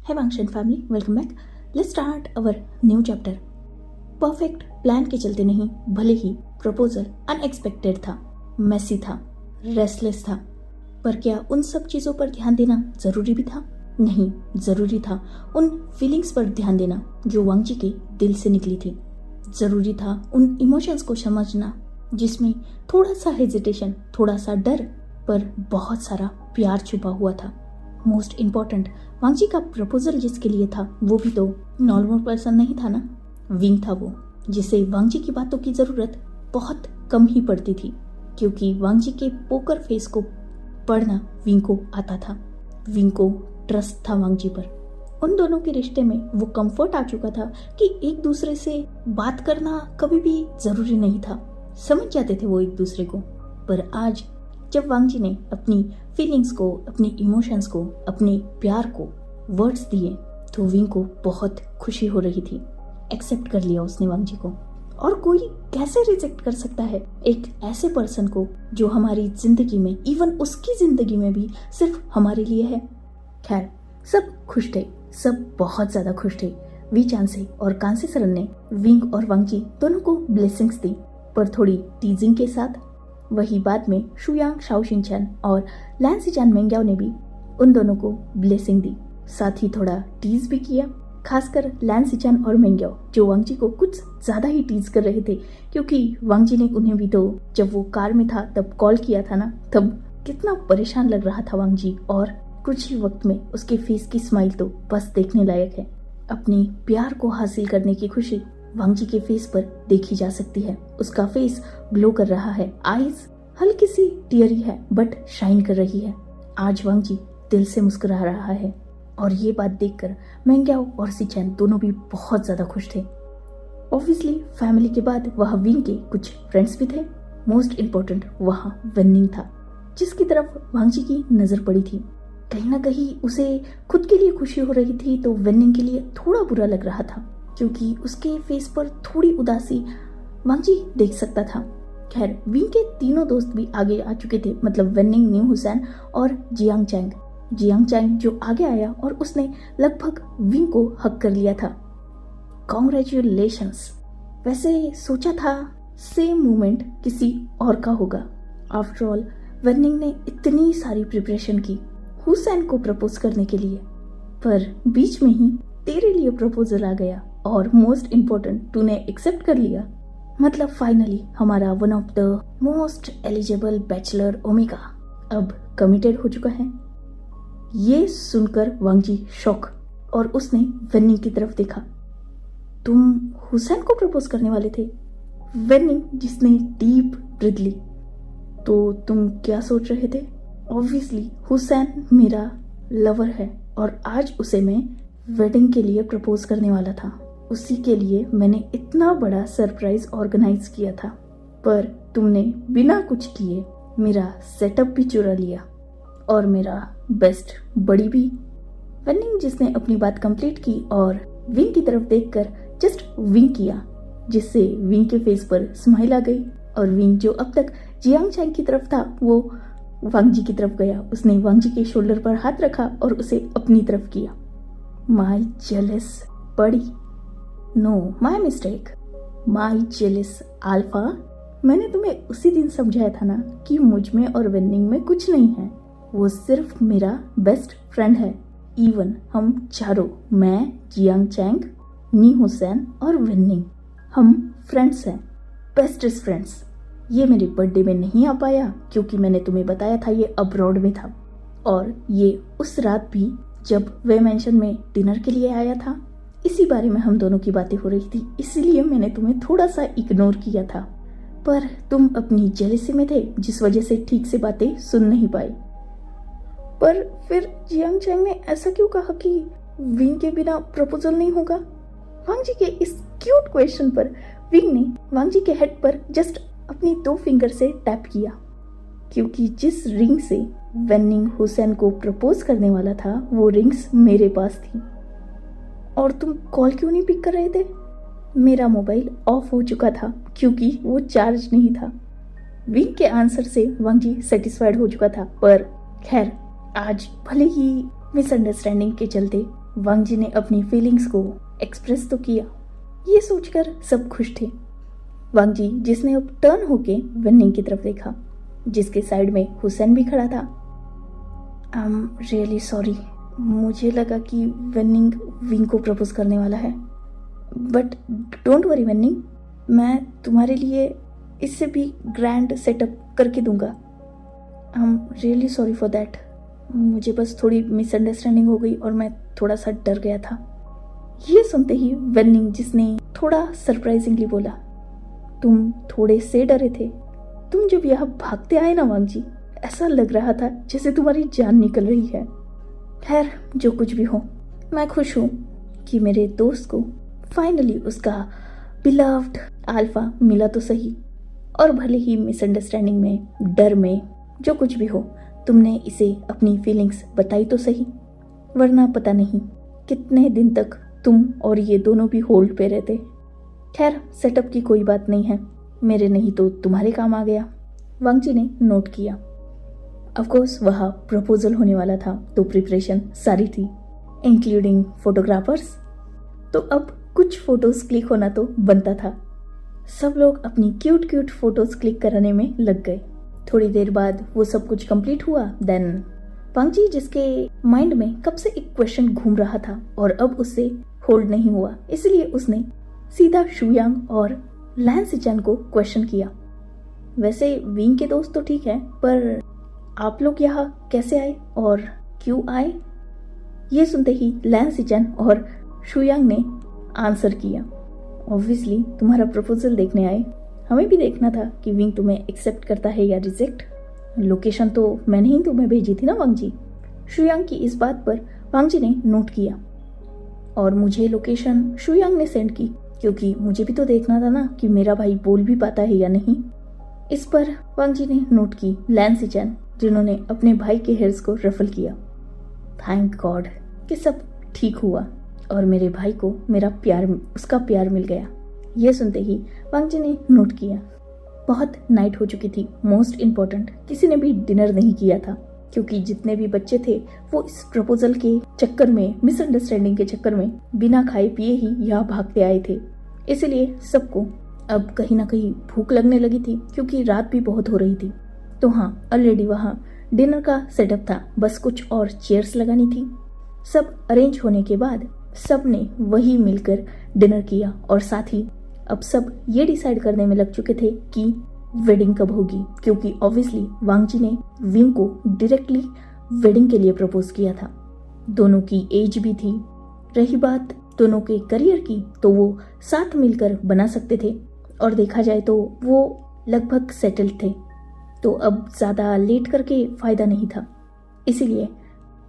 Hey Vangshan family, welcome back. Let's start our new chapter. Perfect plan के चलते नहीं, भले ही प्रपोजल अनएक्सपेक्टेड था, मेसी था, रेस्टलेस था, पर क्या उन सब चीजों पर ध्यान देना जरूरी भी था? नहीं, जरूरी था उन फीलिंग्स पर ध्यान देना जो वांगजी के दिल से निकली थी। जरूरी था उन इमोशंस को समझना जिसमें थोड़ा सा हेजिटेशन, थोड़ा सा डर, पर बहुत सारा प्यार छुपा हुआ था। मोस्ट इम्पोर्टेंट, वांगजी का प्रपोजल जिसके लिए था वो भी तो नॉर्मल पर्सन नहीं था ना, विंग था वो, जिसे वांगजी की बातों की जरूरत बहुत कम ही पड़ती थी, क्योंकि वांगजी के पोकर फेस को पढ़ना विंग को आता था। विंग को ट्रस्ट था वांगजी पर। उन दोनों के रिश्ते में वो कंफर्ट आ चुका था कि एक दूसरे से बात करना कभी भी जरूरी नहीं था, समझ जाते थे वो एक दूसरे को। पर आज जब वांगजी ने अपनी फीलिंग्स को, अपनी इमोशंस को, अपने प्यार को वर्ड्स दिए तो विंग को बहुत खुशी हो रही थी। एक्सेप्ट कर लिया उसने वांगजी को, और कोई कैसे रिजेक्ट कर सकता है एक ऐसे पर्सन को जो हमारी जिंदगी में, इवन उसकी जिंदगी में भी सिर्फ हमारे लिए है। खैर, सब खुश थे, सब बहुत ज्यादा खुश थे। वी चांसे और कांसे सरन ने विंग और वांगजी दोनों को ब्लेसिंग्स दी, पर थोड़ी टीजिंग के साथ। वही बाद में शुयांग शाओशिनचैन और लैंसीचान मेंग्याओ ने भी उन दोनों को ब्लेसिंग दी, साथ ही थोड़ा टीज भी किया। खासकर लैंसीचान और मेंग्याओ जो वांगजी को कुछ ज्यादा ही टीज कर रहे थे, क्योंकि वांगजी ने उन्हें भी तो जब वो कार में था तब कॉल किया था ना, तब कितना परेशान लग रहा था वांगजी, और कुछ ही वक्त में उसके फेस की स्माइल तो बस देखने लायक है। अपनी प्यार को हासिल करने की खुशी वांगजी के फेस पर देखी जा सकती है। उसका फेस ग्लो कर रहा है, आईज हल्की सी टियरी है बट शाइन कर रही है। आज वांगजी दिल से मुस्कुरा रहा है, और ये बात देखकर मेंग्याओ और सीचैन दोनों भी बहुत ज्यादा खुश थे। ऑब्वियसली फैमिली के बाद वहाँ विंग के कुछ फ्रेंड्स भी थे। मोस्ट इम्पोर्टेंट वहाँ वेनिंग था, जिसकी तरफ वांगजी की नजर पड़ी थी। कहीं ना कहीं उसे खुद के लिए खुशी हो रही थी तो वेनिंग के लिए थोड़ा बुरा लग रहा था, क्योंकि उसके फेस पर थोड़ी उदासी वांगजी देख सकता था। खैर, विंग के तीनों दोस्त भी आगे आ चुके थे, मतलब वेनिंग, न्यू हुसैन और जियांग चैंग। जियांग चैंग जो आगे आया और उसने लगभग विंग को हक कर लिया था। कॉन्ग्रेचुलेशंस। वैसे सोचा था सेम मोमेंट किसी और का होगा। आफ्टर ऑल वेनिंग ने इतनी सारी प्रिपरेशन की हुसैन को प्रपोज करने के लिए, पर बीच में ही तेरे लिए प्रपोजल आ गया और मोस्ट इम्पोर्टेंट तूने एक्सेप्ट कर लिया। मतलब फाइनली हमारा one of the most eligible bachelor omega अब कमिटेड हो चुका है। ये सुनकर वांगजी शॉक, और उसने वेनिंग की तरफ देखा। तुम हुसैन को प्रपोज करने वाले थे? वेनिंग जिसने डीप ब्रीथ ली। तो तुम क्या सोच रहे थे? ऑब्वियसली हुसैन मेरा लवर है और आज उसे मैं वेडिंग के लिए प्रपोज करने वाला था। उसी के लिए मैंने इतना बड़ा सरप्राइज ऑर्गेनाइज किया था, पर तुमने बिना कुछ किए मेरा सेटअप भी चुरा लिया और मेरा बेस्ट बड़ी भी। वेनिंग जिसने अपनी बात कंप्लीट की और विंग की तरफ देखकर जस्ट विंग किया, जिससे विंग के फेस पर स्माइल आ गई, और विंग जो अब तक जियांग चैंग की तरफ था वो वांगजी की तरफ गया। उसने वांगजी के शोल्डर पर हाथ रखा और उसे अपनी तरफ किया। माई जेलस बड़ी, know my mistake, my jealous alpha. मैंने तुम्हें उसी दिन समझाया था ना कि मुझ में और वेनिंग में कुछ नहीं है, वो सिर्फ मेरा बेस्ट फ्रेंड है। इवन हम चारों, मैं, जियांग चैंग, नी हुसैन और वेनिंग, हम फ्रेंड्स हैं, बेस्टेस्ट फ्रेंड्स। ये मेरे बर्थडे में नहीं आ पाया क्योंकि मैंने तुम्हें बताया था ये अब्रॉड में था, और ये उस रात भी जब वे मेंशन में डिनर के लिए आया था। इसी बारे में हम दोनों की बातें हो रही थी, इसीलिए मैंने तुम्हें थोड़ा सा इग्नोर किया था, पर तुम अपनी जेलसी में थे जिस वजह से ठीक से बातें सुन नहीं पाई। पर फिर जियांग चैंग ने ऐसा क्यों कहा कि विंग के बिना प्रपोजल नहीं होगा? वांगजी के इस क्यूट क्वेश्चन पर विंग ने वांगजी के हेड पर जस्ट अपनी 2 फिंगर से टैप किया, क्योंकि जिस रिंग से वेनिंग हुसैन को प्रपोज करने वाला था वो रिंग्स मेरे पास थी। और तुम कॉल क्यों नहीं पिक कर रहे थे? मेरा मोबाइल ऑफ हो चुका था क्योंकि वो चार्ज नहीं था। विंग के आंसर से वांगजी सेटिस्फाइड हो चुका था, पर खैर आज भले ही मिसअंडरस्टैंडिंग के चलते वांग जी ने अपनी फीलिंग्स को एक्सप्रेस तो किया, ये सोचकर सब खुश थे। वांग जी जिसने अब टर्न होके वेनिंग की तरफ देखा, जिसके साइड में हुसैन भी खड़ा था। आई एम रियली सॉरी, मुझे लगा कि वेनिंग विंग को प्रपोज करने वाला है, बट डोंट वरी वेनिंग, मैं तुम्हारे लिए इससे भी ग्रैंड सेटअप करके दूंगा। I am really sorry for that, मुझे बस थोड़ी मिसअंडरस्टैंडिंग हो गई और मैं थोड़ा सा डर गया था। ये सुनते ही वेनिंग जिसने थोड़ा सरप्राइजिंगली बोला, तुम थोड़े से डरे थे? तुम जब यहाँ भागते आए ना वांग जी, ऐसा लग रहा था जैसे तुम्हारी जान निकल रही है। खैर जो कुछ भी हो, मैं खुश हूँ कि मेरे दोस्त को फाइनली उसका बिलव्ड अल्फा मिला तो सही, और भले ही मिसअंडरस्टैंडिंग में, डर में, जो कुछ भी हो, तुमने इसे अपनी फीलिंग्स बताई तो सही, वरना पता नहीं कितने दिन तक तुम और ये दोनों भी होल्ड पे रहते। खैर सेटअप की कोई बात नहीं है, मेरे नहीं तो तुम्हारे काम आ गया। वांग जी ने नोट किया। ऑफकोर्स वहाँ प्रपोजल होने वाला था तो प्रिपरेशन सारी थी, इंक्लूडिंग फोटोग्राफर्स, तो अब कुछ फोटोज क्लिक होना तो बनता था। सब लोग अपनी क्यूट क्यूट फोटोज क्लिक कराने में लग गए। थोड़ी देर बाद वो सब कुछ कंप्लीट हुआ। देन वांग जी जिसके माइंड में कब से एक क्वेश्चन घूम रहा था और अब उससे होल्ड नहीं हुआ, इसलिए उसने सीधा शुयांग और लैन सिचन को क्वेश्चन किया। वैसे विंग के दोस्त तो ठीक है, पर आप लोग यहाँ कैसे आए और क्यों आए? ये सुनते ही लैन सिचन और शुयांग ने आंसर किया, ऑब्वियसली तुम्हारा प्रपोजल देखने आए, हमें भी देखना था कि विंग तुम्हें एक्सेप्ट करता है या रिजेक्ट। लोकेशन तो मैंने ही तुम्हें भेजी थी ना वांग जी। शुयांग की इस बात पर वांग जी ने नोट किया, और मुझे लोकेशन शुयांग ने सेंड की, क्योंकि मुझे भी तो देखना था ना कि मेरा भाई बोल भी पाता है या नहीं। इस पर वांग जी ने नोट की लैन सिचन, जिन्होंने अपने भाई के हेयर्स को रफल किया। थैंक गॉड कि सब ठीक हुआ और मेरे भाई को मेरा प्यार, उसका प्यार मिल गया। यह सुनते ही वांग जी ने नोट किया, बहुत नाइट हो चुकी थी। मोस्ट इम्पोर्टेंट, किसी ने भी डिनर नहीं किया था, क्योंकि जितने भी बच्चे थे वो इस प्रपोजल के चक्कर में, मिसअंडरस्टैंडिंग के चक्कर में बिना खाए पिए ही यहाँ भागते आए थे। इसलिए सबको अब कहीं ना कहीं भूख लगने लगी थी, क्योंकि रात भी बहुत हो रही थी। तो हाँ, ऑलरेडी वहाँ डिनर का सेटअप था, बस कुछ और चेयर्स लगानी थी। सब अरेंज होने के बाद सब ने वही मिलकर डिनर किया, और साथ ही अब सब ये डिसाइड करने में लग चुके थे कि वेडिंग कब होगी, क्योंकि ऑब्वियसली वांग जी ने विंग को डायरेक्टली वेडिंग के लिए प्रपोज किया था। दोनों की एज भी थी। रही बात दोनों के करियर की, तो वो साथ मिलकर बना सकते थे, और देखा जाए तो वो लगभग सेटल्ड थे। तो अब ज़्यादा लेट करके फायदा नहीं था। इसीलिए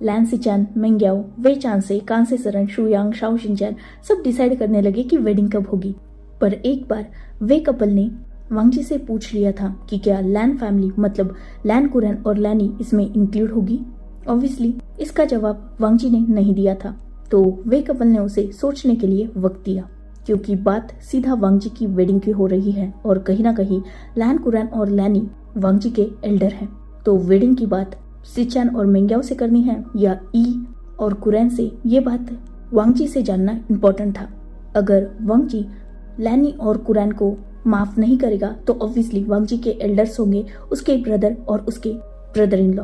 लैन सिचन, मेंग्याओ, वे चांसे, कांसे सरन, शुयांग, शाओ शिनचैन सब डिसाइड करने लगे कि वेडिंग कब होगी। पर एक बार वे कपल ने वांग जी से पूछ लिया था कि क्या लैन फैमिली, मतलब लैन कुरैन और लैनी इसमें इंक्लूड होगी। ऑब्वियसली इसका जवाब वांग जी ने नहीं दिया था, तो वे कपल ने उसे सोचने के लिए वक्त दिया, क्योंकि बात सीधा वांग जी की वेडिंग की हो रही है, और कहीं ना कहीं लैन कुरैन और लैनी वांग जी के एल्डर हैं। तो वेडिंग की बात सिचन और मेंग्याओ से करनी है या ई और कुरैन से, ये बात वांग जी से जानना इम्पोर्टेंट था। अगर वांग जी लैनी और कुरैन को माफ नहीं करेगा तो ऑब्वियसली वांग जी के एल्डर्स होंगे उसके ब्रदर और उसके ब्रदर इन लॉ।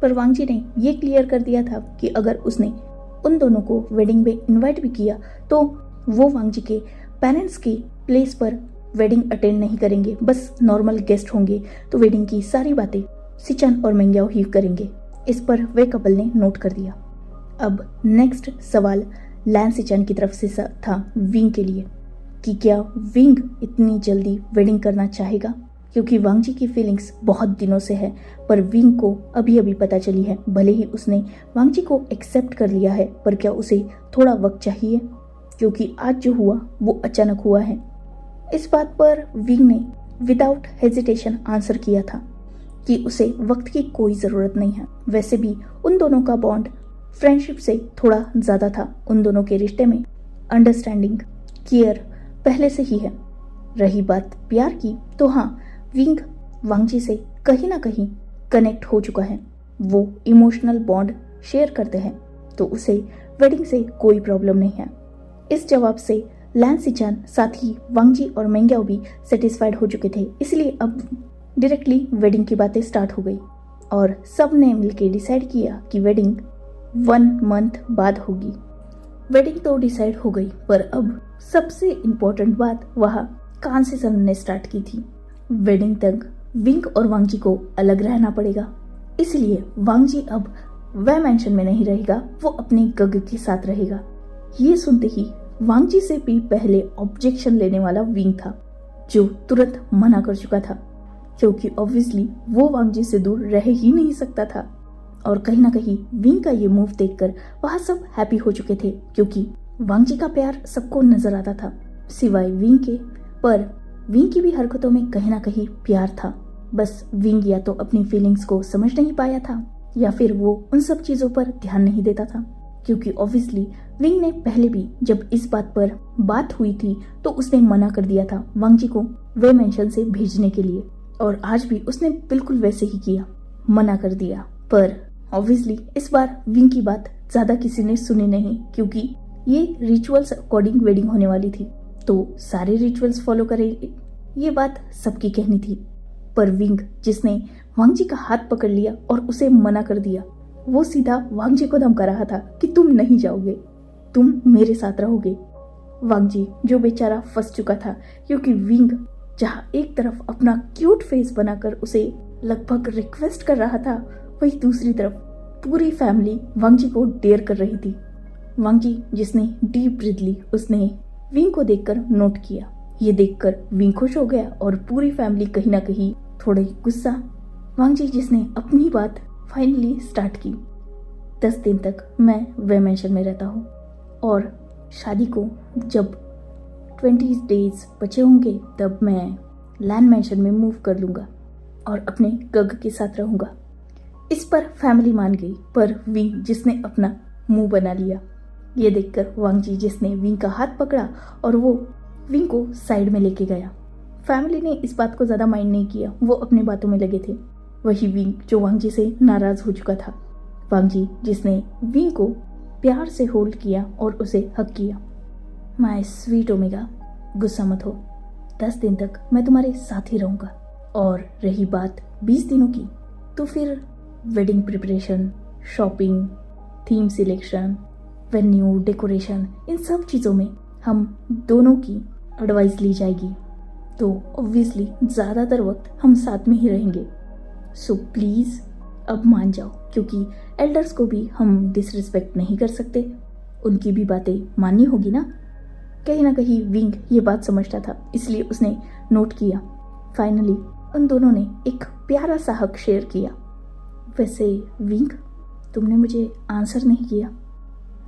पर वांग जी ने ये क्लियर कर दिया था कि अगर उसने उन दोनों को वेडिंग में इनवाइट भी किया तो वो वांग जी के पेरेंट्स की प्लेस पर वेडिंग अटेंड नहीं करेंगे, बस नॉर्मल गेस्ट होंगे। तो वेडिंग की सारी बातें सिचन और मेंग्याओ ही करेंगे। इस पर वे कपल ने नोट कर दिया। अब नेक्स्ट सवाल लैन सिचन की तरफ से था विंग के लिए, कि क्या विंग इतनी जल्दी वेडिंग करना चाहेगा, क्योंकि वांग जी की फीलिंग्स बहुत दिनों से है, पर विंग को अभी अभी पता चली है। भले ही उसने वांग जी को एक्सेप्ट कर लिया है, पर क्या उसे थोड़ा वक्त चाहिए, क्योंकि आज जो हुआ वो अचानक हुआ है। इस बात पर विंग ने विदाउट हेजिटेशन आंसर किया था कि उसे वक्त की कोई ज़रूरत नहीं है। वैसे भी उन दोनों का बॉन्ड फ्रेंडशिप से थोड़ा ज़्यादा था। उन दोनों के रिश्ते में अंडरस्टैंडिंग, केयर पहले से ही है। रही बात प्यार की, तो हाँ, विंग वांग जी से कहीं ना कहीं कनेक्ट हो चुका है। वो इमोशनल बॉन्ड शेयर करते हैं, तो उसे वेडिंग से कोई प्रॉब्लम नहीं है। इस जवाब से लैन सिचान साथ ही वांग जी और मेंग्याओ भी सेटिस्फाइड हो चुके थे, इसलिए अब डायरेक्टली वेडिंग की बातें स्टार्ट हो गई और सब ने मिलकर डिसाइड किया कि वेडिंग 1 मंथ बाद होगी। वेडिंग तो डिसाइड हो गई, पर अब सबसे इम्पोर्टेंट बात वह कान से सुनने स्टार्ट की थी। वेडिंग तक विंग और वांग जी को अलग रहना पड़ेगा, इसलिए वांग जी अब वह मेंशन में नहीं रहेगा, वो अपने गग के साथ रहेगा। ये सुनते ही वांग जी से भी पहले ऑब्जेक्शन लेने वाला विंग था, जो तुरंत मना कर चुका था, क्योंकि ऑब्वियसली वो वांग जी से दूर रह ही नहीं सकता था। और कहीं ना कहीं विंग का ये मूव देखकर वह सब हैप्पी हो चुके थे, क्योंकि वांग जी का प्यार सबको नजर आता था सिवाय विंग के। पर विंग की भी हरकतों में कहीं ना कहीं प्यार था, बस विंग या तो अपनी फीलिंग्स को समझ नहीं पाया था या फिर वो उन सब चीजों पर ध्यान नहीं देता था, क्योंकि ऑब्वियसली विंग ने पहले भी जब इस बात पर बात हुई थी तो उसने मना कर दिया था वांग जी को वे मेंशन से भेजने के लिए, और आज भी उसने बिल्कुल वैसे ही किया, मना कर दिया। पर ऑब्वियसली इस बार विंग की बात ज्यादा किसी ने सुनी नहीं, क्योंकि ये रिचुअल्स अकॉर्डिंग वेडिंग होने वाली थी, तो सारे रिचुअल्स फॉलो करेंगे, ये बात सबकी कहनी थी। पर विंग जिसने वांग जी का हाथ पकड़ लिया और उसे मना कर दिया, वो सीधा वांग जी को धमका रहा था कि तुम नहीं जाओगे, तुम मेरे साथ रहोगे। वांग जी जो बेचारा फंस चुका था, क्योंकि विंग जहाँ एक तरफ अपना क्यूट फेस बनाकर उसे लगभग रिक्वेस्ट कर रहा था, वही दूसरी तरफ पूरी फैमिली वांग जी को डेयर कर रही थी। वांग जी जिसने डीप ब्रीथ ली, उसने विंग को देखकर नोट किया। ये देखकर विंग खुश हो गया और पूरी फैमिली कहीं ना कहीं थोड़ी गुस्सा। वांग जी जिसने अपनी बात फाइनली स्टार्ट की, 10 दिन तक मैं वे मेंशन में रहता हूँ और शादी को जब 20 डेज बचे होंगे तब मैं लैन मेंशन में मूव कर लूँगा और अपने गग के साथ रहूँगा। इस पर फैमिली मान गई, पर विंग जिसने अपना मुंह बना लिया। ये देखकर वांग जी जिसने विंग का हाथ पकड़ा और वो विंग को साइड में लेके गया। फैमिली ने इस बात को ज़्यादा माइंड नहीं किया, वो अपनी बातों में लगे थे। वही विंग जो वांग जी से नाराज हो चुका था, वांग जी जिसने विंग को प्यार से होल्ड किया और उसे हक किया। माय स्वीट ओमेगा, गुस्सा मत हो, 10 दिन तक मैं तुम्हारे साथ ही रहूँगा। और रही बात 20 दिनों की, तो फिर wedding preparation, shopping, theme selection, venue, decoration, इन सब चीज़ों में हम दोनों की एडवाइस ली जाएगी। तो ऑब्वियसली ज़्यादातर वक्त हम साथ में ही रहेंगे। सो प्लीज़ अब मान जाओ, क्योंकि एल्डर्स को भी हम डिसरिस्पेक्ट नहीं कर सकते, उनकी भी बातें माननी होगी ना। कहीं ना कहीं विंग ये बात समझता था, इसलिए उसने नोट किया। फाइनली उन दोनों ने एक प्यारा सा हक शेयर किया। वैसे विंग, तुमने मुझे आंसर नहीं किया।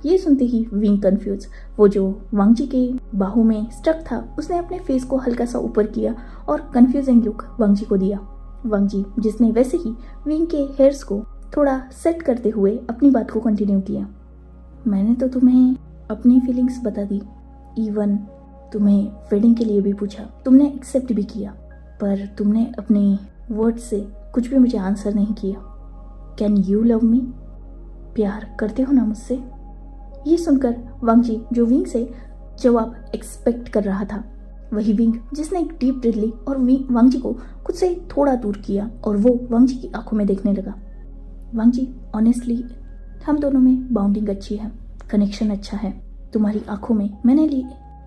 ये सुनते ही विंग कंफ्यूज, वो जो वांग जी के बाहों में स्टक था, उसने अपने फेस को हल्का सा ऊपर किया और कंफ्यूजिंग लुक वांग जी को दिया। वांग जी जिसने वैसे ही विंग के हेयर्स को थोड़ा सेट करते हुए अपनी बात को कंटिन्यू किया। मैंने तो तुम्हें अपनी फीलिंग्स बता दी, इवन तुम्हें वेडिंग के लिए भी पूछा, तुमने एक्सेप्ट भी किया, पर तुमने अपने वर्ड से कुछ भी मुझे आंसर नहीं किया। Can you love me? प्यार करते हो ना मुझसे? ये सुनकर वांग जी जो विंग से जवाब एक्सपेक्ट कर रहा था, वही विंग जिसने एक डीप ब्रीथ ली और वांग जी को खुद से थोड़ा दूर किया और वो वांग जी की आंखों में देखने लगा। वांग जी, ऑनेस्टली हम दोनों में बाउंडिंग अच्छी है, कनेक्शन अच्छा है। तुम्हारी आंखों में मैंने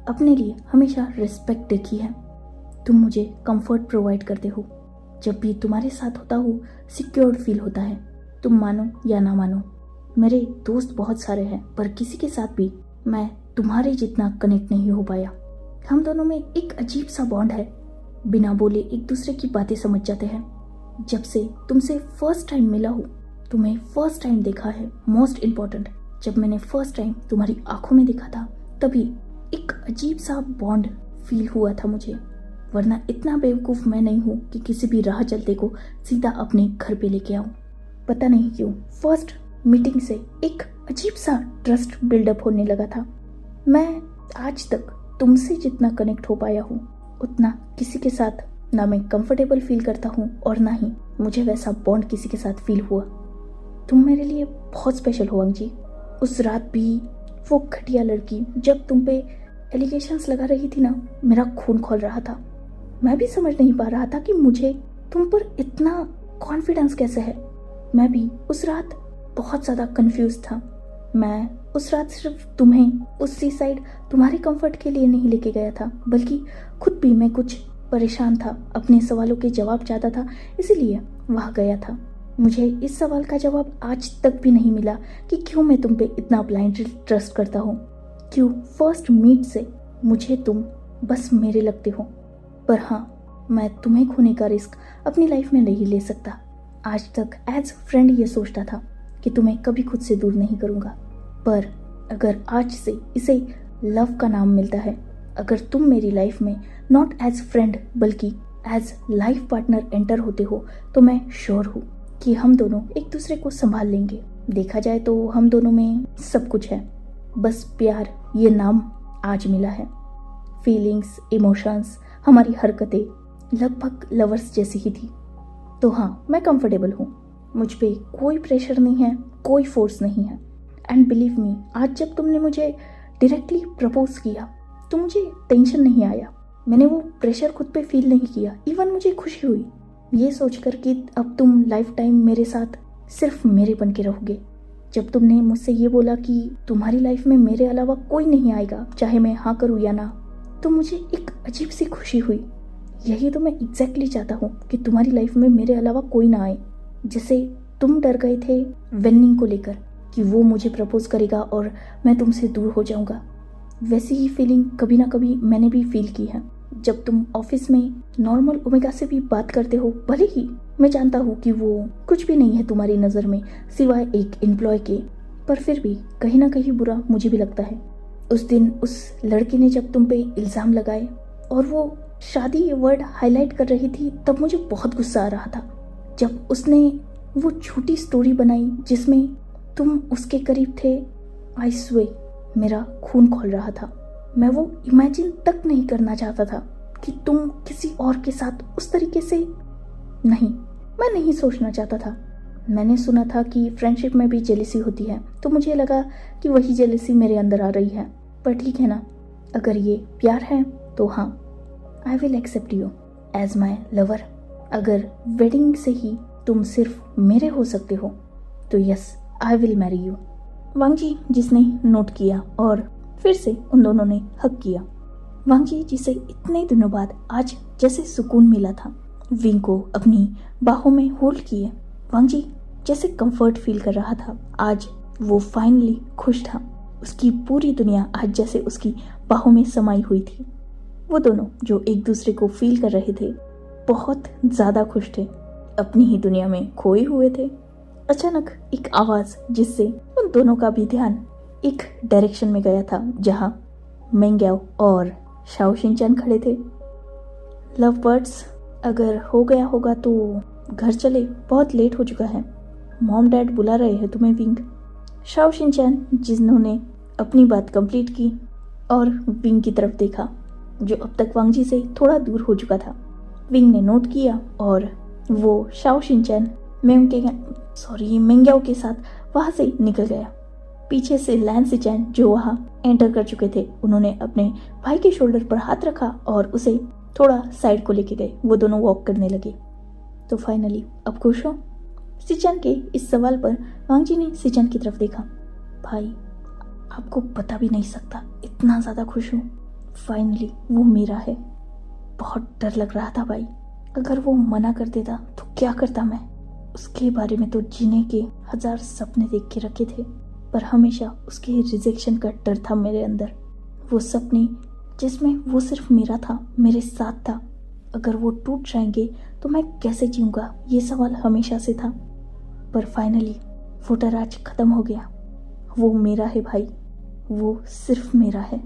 अपने लिए हमेशा रिस्पेक्ट देखी है। तुम मुझे कंफर्ट प्रोवाइड करते हो, जब भी तुम्हारे साथ होता हूँ सिक्योर्ड फील होता है। तुम मानो या ना मानो, मेरे दोस्त बहुत सारे हैं, पर किसी के साथ भी मैं तुम्हारे जितना कनेक्ट नहीं हो पाया। हम दोनों में एक अजीब सा बॉन्ड है, बिना बोले एक दूसरे की बातें समझ जाते हैं। जब से तुमसे फर्स्ट टाइम मिला हूँ, तुम्हें फर्स्ट टाइम देखा है, मोस्ट इम्पॉर्टेंट, जब मैंने फर्स्ट टाइम तुम्हारी आंखों में देखा था, तभी एक अजीब सा बॉन्ड फील हुआ था मुझे। वरना इतना बेवकूफ़ मैं नहीं हूँ कि किसी भी राह चलते को सीधा अपने घर पे लेके आऊँ। पता नहीं क्यों फर्स्ट मीटिंग से एक अजीब सा ट्रस्ट बिल्डअप होने लगा था। मैं आज तक तुमसे जितना कनेक्ट हो पाया हूँ, उतना किसी के साथ ना मैं कंफर्टेबल फील करता हूँ और ना ही मुझे वैसा बॉन्ड किसी के साथ फील हुआ। तुम मेरे लिए बहुत स्पेशल हो वांग जी। उस रात भी वो घटिया लड़की जब तुम पे एलिगेशंस लगा रही थी ना, मेरा खून खौल रहा था। मैं भी समझ नहीं पा रहा था कि मुझे तुम पर इतना कॉन्फिडेंस कैसे है। मैं भी उस रात बहुत ज़्यादा कंफ्यूज था। मैं उस रात सिर्फ तुम्हें उसी साइड तुम्हारे कंफर्ट के लिए नहीं लेके गया था, बल्कि खुद भी मैं कुछ परेशान था, अपने सवालों के जवाब चाहता था, इसीलिए वहाँ गया था। मुझे इस सवाल का जवाब आज तक भी नहीं मिला कि क्यों मैं तुम पे इतना ब्लाइंडली ट्रस्ट करता हूँ, क्यों फर्स्ट मीट से मुझे तुम बस मेरे लगते हो। पर हाँ, मैं तुम्हें खोने का रिस्क अपनी लाइफ में नहीं ले सकता। आज तक एज फ्रेंड ये सोचता था कि तुम्हें कभी खुद से दूर नहीं करूँगा, पर अगर आज से इसे लव का नाम मिलता है, अगर तुम मेरी लाइफ में नॉट एज फ्रेंड बल्कि एज लाइफ पार्टनर एंटर होते हो, तो मैं श्योर हूँ कि हम दोनों एक दूसरे को संभाल लेंगे। देखा जाए तो हम दोनों में सब कुछ है, बस प्यार ये नाम आज मिला है। फीलिंग्स, इमोशंस, हमारी हरकतें लगभग लवर्स जैसी ही थी। तो हाँ, मैं कंफर्टेबल हूँ, मुझ पे कोई प्रेशर नहीं है, कोई फोर्स नहीं है। एंड बिलीव मी, आज जब तुमने मुझे डायरेक्टली प्रपोज किया तो मुझे टेंशन नहीं आया, मैंने वो प्रेशर खुद पे फील नहीं किया। इवन मुझे खुशी हुई ये सोचकर कि अब तुम लाइफ टाइम मेरे साथ सिर्फ मेरे बन के रहोगे। जब तुमने मुझसे ये बोला कि तुम्हारी लाइफ में मेरे अलावा कोई नहीं आएगा, चाहे मैं हाँ करूँ या ना, तो मुझे एक अजीब सी खुशी हुई। यही तो मैं एग्जैक्टली चाहता हूँ कि तुम्हारी लाइफ में मेरे अलावा कोई ना आए। जैसे तुम डर गए थे वेन्निंग को लेकर कि वो मुझे प्रपोज करेगा और मैं तुमसे दूर हो जाऊंगा, वैसी ही फीलिंग कभी ना कभी मैंने भी फील की है। जब तुम ऑफिस में नॉर्मल ओमेगा से भी बात करते हो, भले ही मैं जानता हूँ कि वो कुछ भी नहीं है तुम्हारी नज़र में सिवाय एक एम्प्लॉय के, पर फिर भी कहीं ना कहीं बुरा मुझे भी लगता है। उस दिन उस लड़की ने जब तुम पे इल्ज़ाम लगाए और वो शादी ये वर्ड हाईलाइट कर रही थी, तब मुझे बहुत गुस्सा आ रहा था। जब उसने वो झूठी स्टोरी बनाई जिसमें तुम उसके करीब थे, आई स्वेयर मेरा खून खौल रहा था। मैं वो इमेजिन तक नहीं करना चाहता था कि तुम किसी और के साथ उस तरीके से, नहीं, मैं नहीं सोचना चाहता था। मैंने सुना था कि फ्रेंडशिप में भी जेलसी होती है, तो मुझे लगा कि वही जेलसी मेरे अंदर आ रही है। पर ठीक है ना, अगर ये प्यार है तो हाँ, I will accept you as my lover. अगर वेडिंग से ही तुम सिर्फ मेरे हो सकते हो तो yes, I will marry you. वांगजी जिसने नोट किया और फिर से उन दोनों ने हक किया। वांगजी जिसे इतने दिनों बाद आज जैसे सुकून मिला था, विंग को अपनी बाहों में होल्ड किए वांगजी जैसे कंफर्ट फील कर रहा था। आज वो फाइनली खुश था। उसकी पूरी दुनिया आज जैसे उसकी बाहों में समाई हुई थी। वो दोनों जो एक दूसरे को फील कर रहे थे, बहुत ज़्यादा खुश थे, अपनी ही दुनिया में खोए हुए थे। अचानक एक आवाज़ जिससे उन दोनों का भी ध्यान एक डायरेक्शन में गया था, जहाँ मेंग्याओ और शाओ शिनचैन खड़े थे। लव बर्ड्स, अगर हो गया होगा तो घर चले, बहुत लेट हो चुका है, मॉम डैड बुला रहे हैं तुम्हें विंग। शाओ शिनचैन जिन्होंने अपनी बात कंप्लीट की और विंग की तरफ देखा जो अब तक वांगजी से थोड़ा दूर हो चुका था। विंग ने नोट किया और वो शाओ शिनचैन मेंग्याओ के साथ वहाँ से निकल गया। पीछे से लैन सिचैन जो वहाँ एंटर कर चुके थे, उन्होंने अपने भाई के शोल्डर पर हाथ रखा और उसे थोड़ा साइड को लेके गए। वो दोनों वॉक करने लगे। तो फाइनली अब खुश हो? सिचैन के इस सवाल पर वांगजी ने सिचैन की तरफ देखा। भाई, आपको पता भी नहीं सकता, इतना ज़्यादा खुश हूँ। फाइनली वो मेरा है। बहुत डर लग रहा था भाई, अगर वो मना कर देता तो क्या करता मैं। उसके बारे में तो जीने के 1000 सपने देख के रखे थे, पर हमेशा उसके रिजेक्शन का डर था मेरे अंदर। वो सपने जिसमें वो सिर्फ मेरा था, मेरे साथ था, अगर वो टूट जाएंगे तो मैं कैसे जीऊँगा, ये सवाल हमेशा से था। पर फाइनली वो डर आज ख़त्म हो गया। वो मेरा है भाई, वो सिर्फ मेरा है।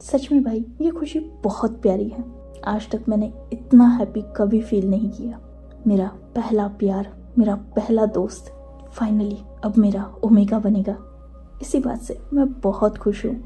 सच में भाई, ये खुशी बहुत प्यारी है। आज तक मैंने इतना हैप्पी कभी फील नहीं किया। मेरा पहला प्यार, मेरा पहला दोस्त फाइनली अब मेरा ओमेगा बनेगा। इसी बात से मैं बहुत खुश हूँ।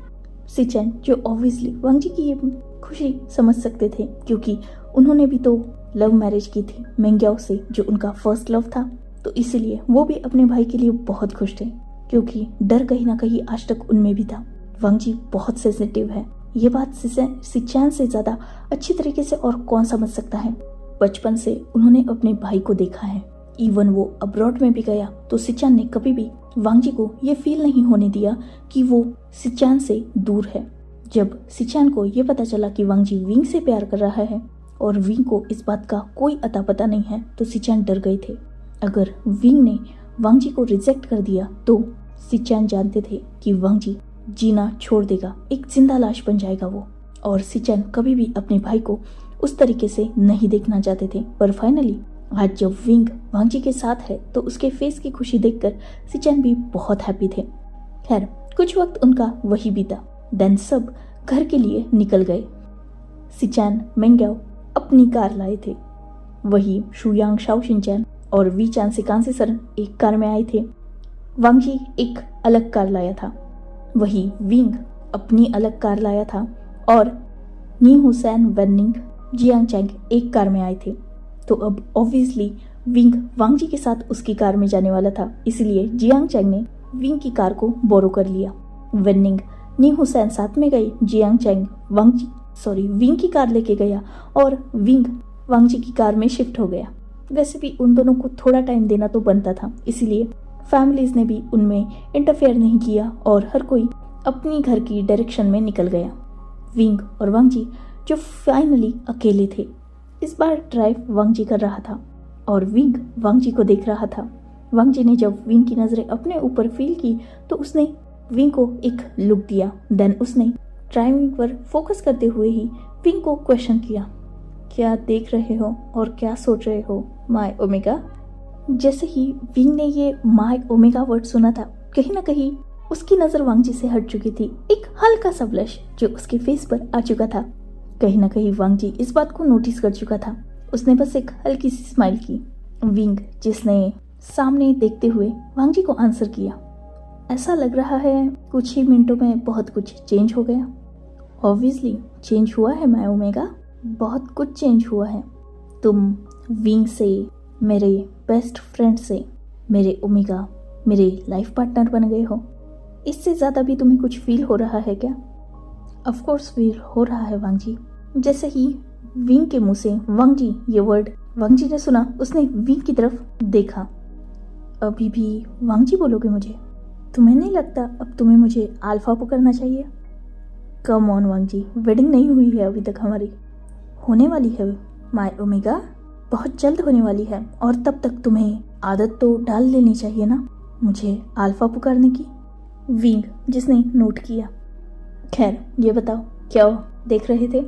सिचैन जो ऑब्वियसली वांगजी की ये खुशी समझ सकते थे, क्योंकि उन्होंने भी तो लव मैरिज की थी मेंग्याओ से, जो उनका फर्स्ट लव था, तो इसीलिए वो भी अपने भाई के लिए बहुत खुश थे, क्योंकि डर कहीं ना कहीं आज तक उनमें भी था। वांग जी बहुत सेंसिटिव है। ये बात सिचैन से ज्यादा अच्छी तरीके से और कौन समझ सकता है। बचपन से उन्होंने अपने भाई को देखा है। इवन वो अब्रॉड में भी गया तो सिचैन ने कभी भी वांग जी को ये फील नहीं होने दिया कि वो सिचैन से दूर है। जब सिचैन को ये पता चला कि वांग जी विंग से प्यार कर रहा है और विंग को इस बात का कोई अता पता नहीं है तो सिचैन डर गए थे। अगर विंग ने वांग जी को रिजेक्ट कर दिया तो सिचैन जानते थे कि वांग जी जीना छोड़ देगा, एक जिंदा लाश बन जाएगा वो। और सिचैन कभी भी अपने भाई को उस तरीके से नहीं देखना चाहते थे। पर फाइनली आज जब विंग वांग जी के साथ है तो उसके फेस की खुशी देखकर सिचैन भी बहुत हैप्पी थे। खैर कुछ वक्त उनका वही बीता। देन सब घर के लिए निकल गए। सिचैन मेंग्याओ अपनी कार लाए थे। वही शुयांग शाओशिनचैन और वी चान से कांसे सरन एक कार में आए थे। वांग जी एक अलग कार लाया था। वही विंग अपनी अलग कार लाया था और नी हुसैन वेनिंग जियांग चैंग एक कार में आए थे। तो अब ऑब्वियसली विंग वांग जी के साथ उसकी कार में जाने वाला था, इसलिए जियांग चैंग ने विंग की कार को बोरो कर लिया। वेनिंग नी हुसैन साथ में गई। जियांग चैंग विंग की कार लेके गया और विंग वांग जी की कार में शिफ्ट हो गया। वैसे भी उन दोनों को थोड़ा टाइम देना तो बनता था, इसलिए फैमिलीज ने भी उनमें इंटरफेयर नहीं किया और हर कोई अपनी घर की डायरेक्शन में निकल गया। विंग और वांग जी जो फाइनली अकेले थे। इस बार ड्राइव वांग जी कर रहा था और विंग वांग जी को देख रहा था। वांग जी ने जब विंग की नजरें अपने ऊपर फील की तो उसने विंग को एक लुक दिया। देन उसने ड्राइविंग पर फोकस करते हुए ही विंग को क्वेश्चन किया, क्या देख रहे हो और क्या सोच रहे हो माय ओमेगा। जैसे ही विंग ने ये माय ओमेगा वर्ड सुना था, कहीं ना कहीं उसकी नजर वांग जी से हट चुकी थी। एक हल्का सा ब्लश जो उसके फेस पर आ चुका था। कहीं ना कहीं वांग जी इस बात को नोटिस कर चुका था। उसने बस एक हल्की सी स्माइल की। विंग जिसने सामने देखते हुए वांग जी को आंसर किया, ऐसा लग रहा है कुछ ही मिनटों में बहुत कुछ चेंज हो गया। ऑब्वियसली चेंज हुआ है माय ओमेगा, बहुत कुछ चेंज हुआ है। तुम विंग से, मेरे बेस्ट फ्रेंड से, मेरे ओमेगा, मेरे लाइफ पार्टनर बन गए हो। इससे ज़्यादा भी तुम्हें कुछ फील हो रहा है क्या? ऑफ कोर्स फील हो रहा है वांग जी। जैसे ही विंग के मुंह से वांग जी ये वर्ड वांग जी ने सुना, उसने विंग की तरफ देखा। अभी भी वांग जी बोलोगे मुझे? तुम्हें नहीं लगता अब तुम्हें मुझे अल्फा पुकारना चाहिए? Come on Wang ji, wedding नहीं हुई है अभी तक हमारी, होने वाली है माय ओमेगा, बहुत जल्द होने वाली है। और तब तक तुम्हें आदत तो डाल लेनी चाहिए ना मुझे अल्फा पुकारने की। विंग जिसने नोट किया, खैर ये बताओ क्या देख रहे थे?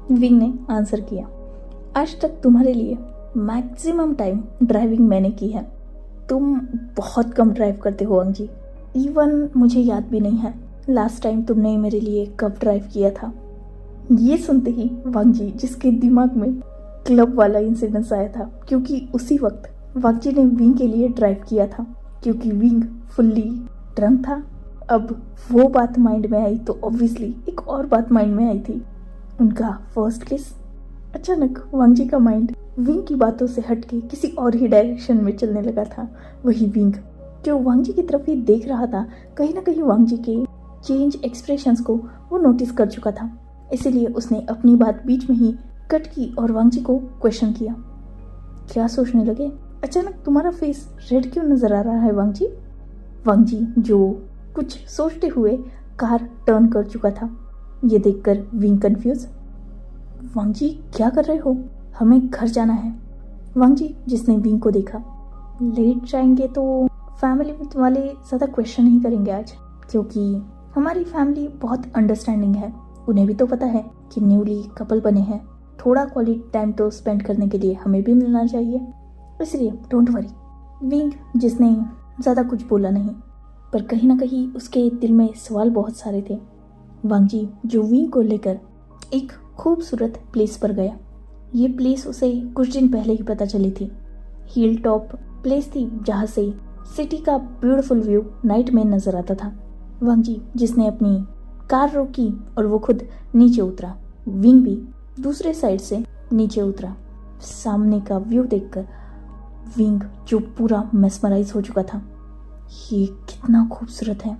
विंग ने आंसर किया, आज तक तुम्हारे लिए मैक्सिमम टाइम ड्राइविंग मैंने की है। तुम बहुत कम ड्राइव करते हो वांग जी। इवन मुझे याद भी नहीं है लास्ट टाइम तुमने मेरे लिए कब ड्राइव किया था। ये सुनते ही वांग जी जिसके दिमाग में क्लब वाला इंसिडेंस आया था, क्योंकि उसी वक्त वांग जी ने विंग के लिए ड्राइव किया था, क्योंकि विंग फुल्ली ड्रंक था। अब वो बात माइंड में आई तो ऑब्वियसली एक और बात माइंड में आई थी, उनका फर्स्ट किस। अचानक वांग जी का माइंड विंग की बातों से हटके किसी और ही डायरेक्शन में चलने लगा था। वही विंग जो वांग जी की तरफ ही देख रहा था, कहीं ना कहीं वांग जी के चेंज एक्सप्रेशंस को वो नोटिस कर चुका था। इसीलिए उसने अपनी बात बीच में ही कट की और वांग जी को क्वेश्चन किया, क्या सोचने लगे? अचानक तुम्हारा फेस रेड क्यों नजर आ रहा है वांग जी? वांग जी जो कुछ सोचते हुए कार टर्न कर चुका था। ये देखकर विंग कंफ्यूज, वांग जी क्या कर रहे हो? हमें घर जाना है। वांग जी जिसने विंग को देखा, लेट जाएंगे तो फैमिली वाले ज़्यादा क्वेश्चन नहीं करेंगे आज, क्योंकि हमारी फैमिली बहुत अंडरस्टैंडिंग है। उन्हें भी तो पता है कि न्यूली कपल बने हैं, थोड़ा क्वालिटी टाइम तो स्पेंड करने के लिए हमें भी मिलना चाहिए, इसलिए डोंट वरी। विंग जिसने ज़्यादा कुछ बोला नहीं, पर कहीं ना कहीं उसके दिल में सवाल बहुत सारे थे। वांग जी जो विंग को लेकर एक खूबसूरत प्लेस पर गया। ये प्लेस उसे कुछ दिन पहले ही पता चली थी। हिल टॉप प्लेस थी जहाँ से सिटी का ब्यूटीफुल व्यू नाइट में नजर आता था। वांग जी जिसने अपनी कार रोकी और वो खुद नीचे उतरा, विंग भी दूसरे साइड से नीचे उतरा। सामने का व्यू देखकर विंग जो पूरा मेस्मराइज हो चुका था, ये कितना खूबसूरत है।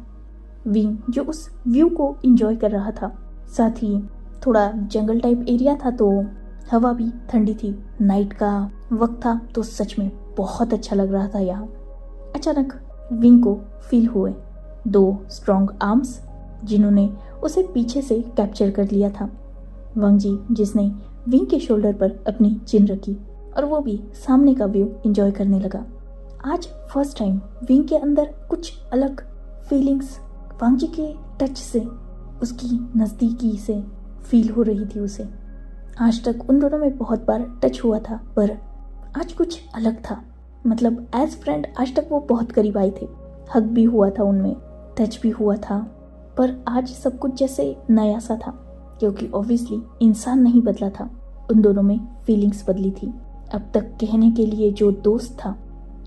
विंग जो उस व्यू को एंजॉय कर रहा था। साथ ही थोड़ा जंगल टाइप एरिया था तो हवा भी ठंडी थी। नाइट का वक्त था तो सच में बहुत अच्छा लग रहा था यहाँ। अचानक विंग को फील हुए 2 स्ट्रॉन्ग आर्म्स जिन्होंने उसे पीछे से कैप्चर कर लिया था। वांग जी जिसने विंग के शोल्डर पर अपनी चिन रखी और वो भी सामने का व्यू एंजॉय करने लगा। आज फर्स्ट टाइम विंग के अंदर कुछ अलग फीलिंग्स वांग जी के टच से, उसकी नज़दीकी से फील हो रही थी उसे। आज तक उन दोनों में बहुत बार टच हुआ था पर आज कुछ अलग था। मतलब एज फ्रेंड आज तक वो बहुत करीब आए थे, हग भी हुआ था उनमें, टच भी हुआ था, पर आज सब कुछ जैसे नया सा था क्योंकि ऑब्वियसली इंसान नहीं बदला था, उन दोनों में फीलिंग्स बदली थी। अब तक कहने के लिए जो दोस्त था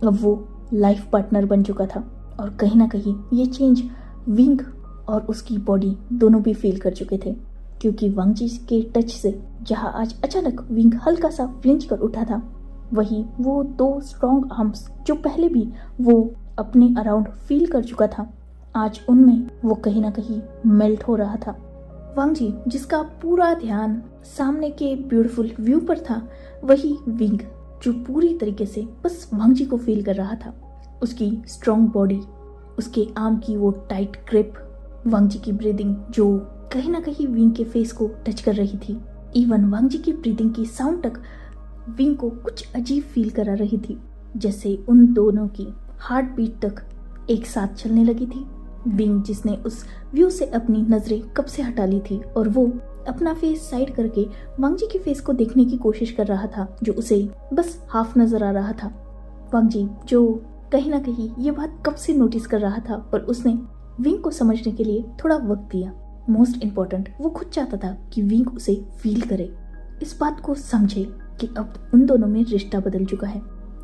अब वो लाइफ पार्टनर बन चुका था और कहीं ना कहीं ये चेंज विंग और उसकी बॉडी दोनों भी फील कर चुके थे क्योंकि वांग जी के टच से जहाँ आज अचानक विंग हल्का सा फ्लिंच कर उठा था, वही वो 2 स्ट्रॉन्ग आर्म्स जो पहले भी वो अपने अराउंड फील कर चुका था, आज उनमें वो कहीं ना कहीं मेल्ट हो रहा था। वांग जी जिसका पूरा ध्यान सामने के ब्यूटीफुल व्यू पर था, वही विंग जो पूरी तरीके से बस वांग जी को फील कर रहा था। उसकी स्ट्रॉन्ग बॉडी, उसके आर्म की वो टाइट ग्रिप, वांग जी की ब्रीदिंग जो कहीं ना कहीं विंग के फेस को टच कर रही थी। इवन वांग जी की ब्रीदिंग की साउंड तक विंग को कुछ अजीब फील करा रही थी, जैसे उन दोनों की हार्ट बीट तक एक साथ चलने लगी थी। विंग जिसने उस व्यू से अपनी नजरें कब से हटा ली थी और वो अपना फेस साइड करके वांग जी के फेस को देखने की कोशिश कर रहा था जो उसे बस हाफ नजर आ रहा था। वांग जी जो कहीं ना कहीं ये बात कब से नोटिस कर रहा था पर उसने विंग को समझने के लिए थोड़ा वक्त दिया। मोस्ट इम्पोर्टेंट वो खुद चाहता था कि विंग उसे फील करे, इस बात को समझे कि अब उन दोनों में रिश्ता बदल चुका है।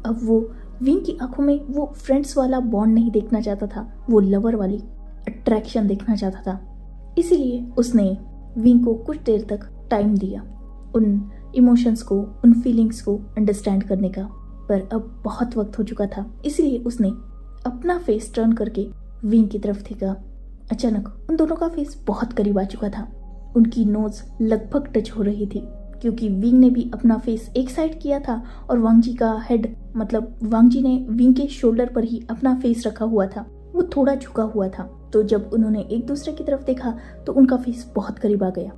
अब वो विंग की आंखों में वो फ्रेंड्स वाला बॉन्ड नहीं देखना चाहता था, वो लवर वाली अट्रैक्शन देखना चाहता था। इसीलिए उसने विंग को कुछ देर तक टाइम दिया उन इमोशंस को, उन फीलिंग्स को अंडरस्टैंड करने का, पर अब बहुत वक्त हो चुका था। इसलिए उसने अपना फेस टर्न करके विंग की तरफ देखा। अचानक उन दोनों का फेस बहुत करीब आ चुका था, उनकी नोज लगभग टच हो रही थी क्योंकि विंग ने भी अपना फेस एक साइड किया था और वांग जी का हेड, मतलब वांग जी ने विंग के शोल्डर पर ही अपना फेस रखा हुआ था, वो थोड़ा झुका हुआ था। तो जब उन्होंने एक दूसरे की तरफ देखा तो उनका फेस बहुत करीब आ गया,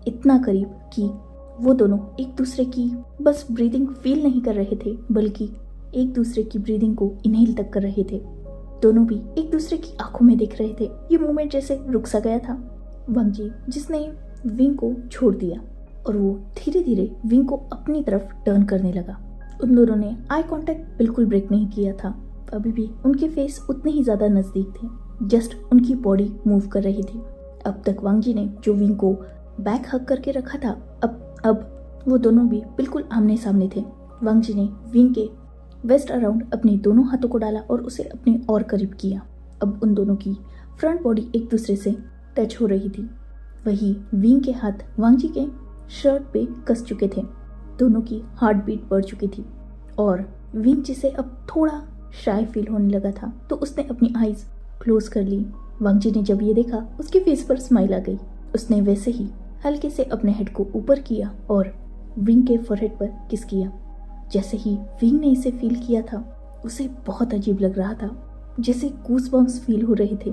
इतना करीब कि वो दोनों एक दूसरे की बस ब्रीदिंग फील नहीं कर रहे थे बल्कि एक दूसरे की ब्रीदिंग को इनहेल तक कर रहे थे। दोनों भी एक दूसरे की आंखों में देख रहे थे। ये मूवमेंट जैसे रुक सा गया था। वांग जी जिसने विंग को छोड़ दिया और वो धीरे धीरे विंग को अपनी तरफ टर्न करने लगा। उन दोनों ने आई कांटेक्ट बिल्कुल ब्रेक नहीं किया था, अभी भी उनके फेस उतने ही ज्यादा नजदीक थे, जस्ट उनकी बॉडी मूव कर रही थी। अब तक वांग जी ने जो विंग को बैक हग करके रखा था, अब वो दोनों भी बिल्कुल आमने सामने थे। वांग जी ने विंग के वेस्ट अराउंड अपने दोनों हाथों को डाला और उसे अपने और करीब किया। अब उन दोनों की फ्रंट बॉडी एक दूसरे से टच हो रही थी। वही विंग के हाथ वांग जी के शर्ट पे कस चुके थे, दोनों की हार्ट बीट बढ़ चुकी थी और विंग जिसे अब थोड़ा शाय फील होने लगा था तो उसने अपनी आईज क्लोज कर ली। वांग जी ने जब ये देखा उसके फेस पर स्माइल आ गई। उसने वैसे ही हल्के से अपने हेड को ऊपर किया और विंग के फोरहेड पर किस किया। जैसे ही विंग ने इसे फील किया था उसे बहुत अजीब लग रहा था, जैसे गूज़बम्प्स फील हो रहे थे।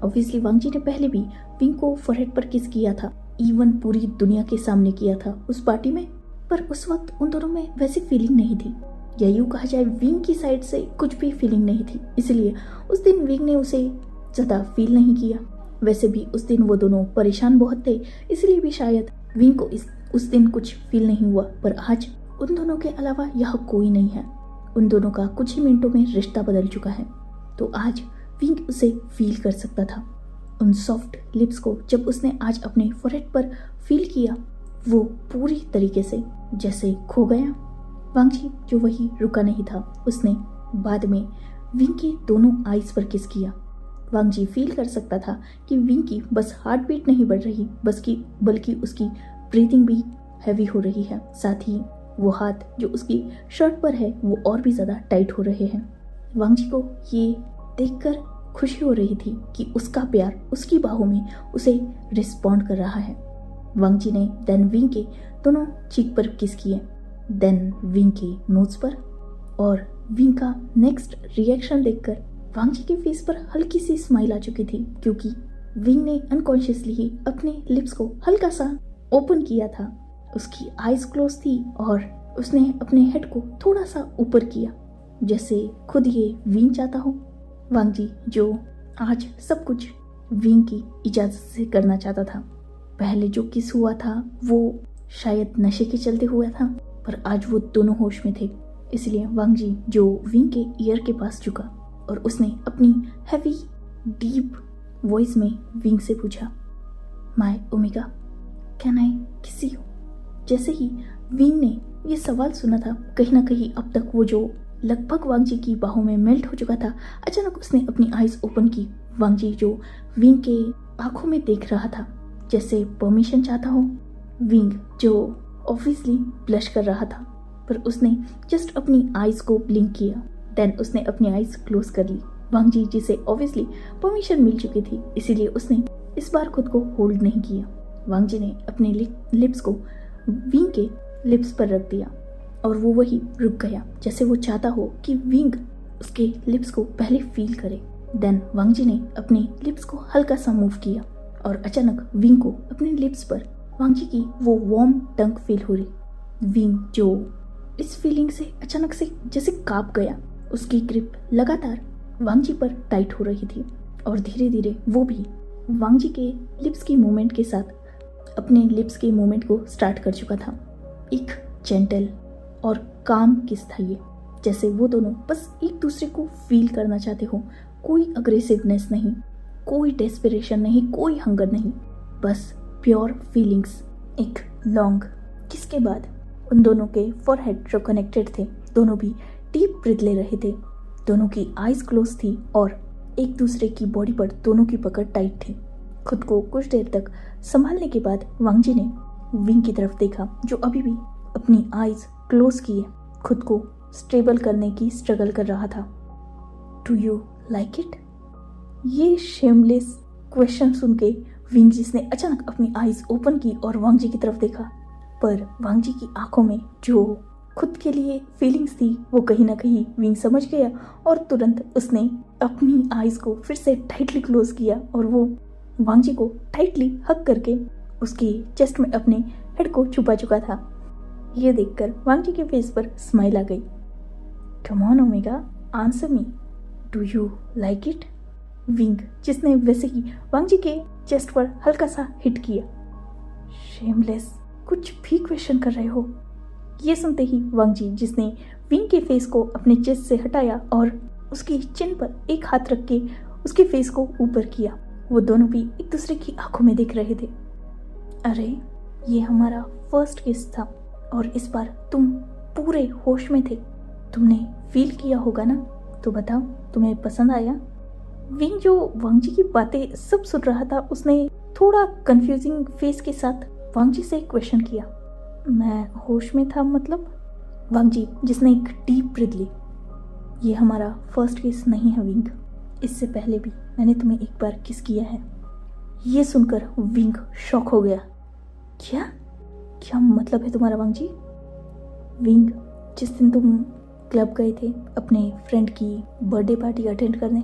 ऑब्वियसली वांग जी ने पहले भी विंग को फोरहेड पर किस किया था, इवन पूरी दुनिया के सामने किया था उस पार्टी में, पर उस वक्त उन दोनों में वैसी फीलिंग नहीं थी, या यूँ कहा जाए विंग की साइड से कुछ भी फीलिंग नहीं थी। इसलिए उस दिन विंग ने उसे ज़्यादा फील नहीं किया। वैसे भी उस दिन वो दोनों परेशान बहुत थे, इसलिए भी शायद विंग को उस दिन कुछ फील नहीं हुआ। पर आज उन दोनों के अलावा यहाँ कोई नहीं है, उन दोनों का कुछ ही मिनटों में रिश्ता बदल चुका है। तो आज विंग उसे फील कर सकता था। उन सॉफ्ट लिप्स को जब उसने आज अपने फोरहेड पर फील किया, वो पूरी तरीके से जैसे खो गया। वांग जी जो वही रुका नहीं था, उसने बाद में विंग के दोनों आईज पर किस किया। वांग जी फील कर सकता था कि विंग की बस हार्ट बीट नहीं बढ़ रही बल्कि उसकी ब्रीथिंग भी हैवी हो रही है। साथ ही वो हाथ जो उसकी शर्ट पर है वो और भी ज़्यादा टाइट हो रहे हैं। वांग जी को ये देखकर खुशी हो रही थी कि उसका प्यार उसकी बाहों में उसे रिस्पॉन्ड कर रहा है। वांग जी ने देन विंग के दोनों चीक पर किस किए, देन विंग के नोज पर। और विंग का नेक्स्ट रिएक्शन देखकर वांग जी के फेस पर हल्की सी स्माइल आ चुकी थी, क्योंकि विंग ने अनकॉन्शियसली ही अपने लिप्स को हल्का सा ओपन किया था। उसकी आईज क्लोज थी और उसने अपने हेड को थोड़ा सा ऊपर किया, जैसे खुद ये विंग चाहता हो। वांग जी जो आज सब कुछ विंग की इजाजत से करना चाहता था। पहले जो किस हुआ था वो शायद नशे के चलते हुआ था, पर आज वो दोनों होश में थे। इसलिए वांग जी जो विंग के ईयर के पास झुका और उसने अपनी हैवी डीप वॉइस में विंग से पूछा, माय ओमेगा कैन आई किस यू। जैसे ही विंग ने ये सवाल सुना था, कहीं ना कहीं अब तक वो जो लगभग वांग जी की बाहों में मेल्ट हो चुका था, अचानक उसने अपनी आईज ओपन की। वांग जी जो विंग के आंखों में देख रहा था, जैसे परमिशन चाहता हो। विंग जो ऑब्वियसली ब्लश कर रहा था, पर उसने जस्ट अपनी आईज को ब्लिंक किया, देन उसने अपनी आईज क्लोज कर ली। वांग जी जिसे ऑब्वियसली परमिशन मिल चुकी थी, इसीलिए उसने इस बार खुद को होल्ड नहीं किया। वांग जी ने अपने लिप्स को विंग के लिप्स पर रख दिया और वो वही रुक गया, जैसे वो चाहता हो कि विंग उसके लिप्स को पहले फील करे। देन वांग जी ने अपने लिप्स को हल्का सा मूव किया और अचानक विंग को अपने लिप्स पर वांग जी की वो वार्म टंग फील हो रही। विंग जो इस फीलिंग से अचानक से जैसे कांप गया, उसकी ग्रिप लगातार वांग जी पर टाइट हो रही थी और धीरे धीरे वो भी वांग जी के लिप्स की मूवमेंट के साथ अपने लिप्स के मूवमेंट को स्टार्ट कर चुका था। एक जेंटल और काम किस था ये, जैसे वो दोनों बस एक दूसरे को फील करना चाहते हो। कोई अग्रेसिवनेस नहीं, कोई डेस्परेशन नहीं, कोई हंगर नहीं, बस प्योर फीलिंग्स। एक लॉन्ग किस के बाद उन दोनों के फॉरहेड जो कनेक्टेड थे, दोनों भी डीप ब्रीथ ले रहे थे। दोनों की आईज क्लोज थी और एक दूसरे की बॉडी पर दोनों की पकड़ टाइट थी। खुद को कुछ देर तक संभालने के बाद वांग जी ने विंग की तरफ देखा, जो अभी भी अपनी आईज क्लोज किए खुद को स्टेबल करने की स्ट्रगल कर रहा था। Do you like it? ये शेमलेस क्वेश्चन सुन के विंग जी ने अचानक अपनी आईज ओपन की और वांग जी की तरफ देखा, पर वांग जी की आंखों में जो खुद के लिए फीलिंग्स थी वो कहीं ना कहीं विंग समझ गया और तुरंत उसने अपनी आईज को फिर से टाइटली क्लोज किया और वो वांग जी को टाइटली हग करके उसकी चेस्ट में अपने हेड को छुपा चुका था। ये देखकर वांग जी के फेस पर स्माइल आ गई। Come on omega, answer me, do you like it? Wing जिसने वैसे ही वांग जी के चेस्ट पर हल्का सा हिट किया। शेमलेस, कुछ भी क्वेश्चन कर रहे हो? ये सुनते ही वांग जी जिसने विंग के फेस को अपने चेस्ट से हटाया और उसकी चिन पर एक हाथ रख के उसके फेस को ऊपर किया, वो दोनों भी एक दूसरे की आंखों में देख रहे थे। अरे ये हमारा फर्स्ट किस था और इस बार तुम पूरे होश में थे, तुमने फील किया होगा ना? तो बताओ तुम्हें पसंद आया? विंग जो वांग जी की बातें सब सुन रहा था, उसने थोड़ा कंफ्यूजिंग फेस के साथ वांग जी से क्वेश्चन किया। मैं होश में था मतलब? वांग जी जिसने एक डीप ब्रीथ ली। ये हमारा फर्स्ट किस नहीं है विंग, इससे पहले भी मैंने तुम्हें एक बार किस किया है। ये सुनकर विंग शॉक हो गया। क्या क्या मतलब है तुम्हारा वांग जी? विंग जिस दिन तुम क्लब गए थे अपने फ्रेंड की बर्थडे पार्टी अटेंड करने,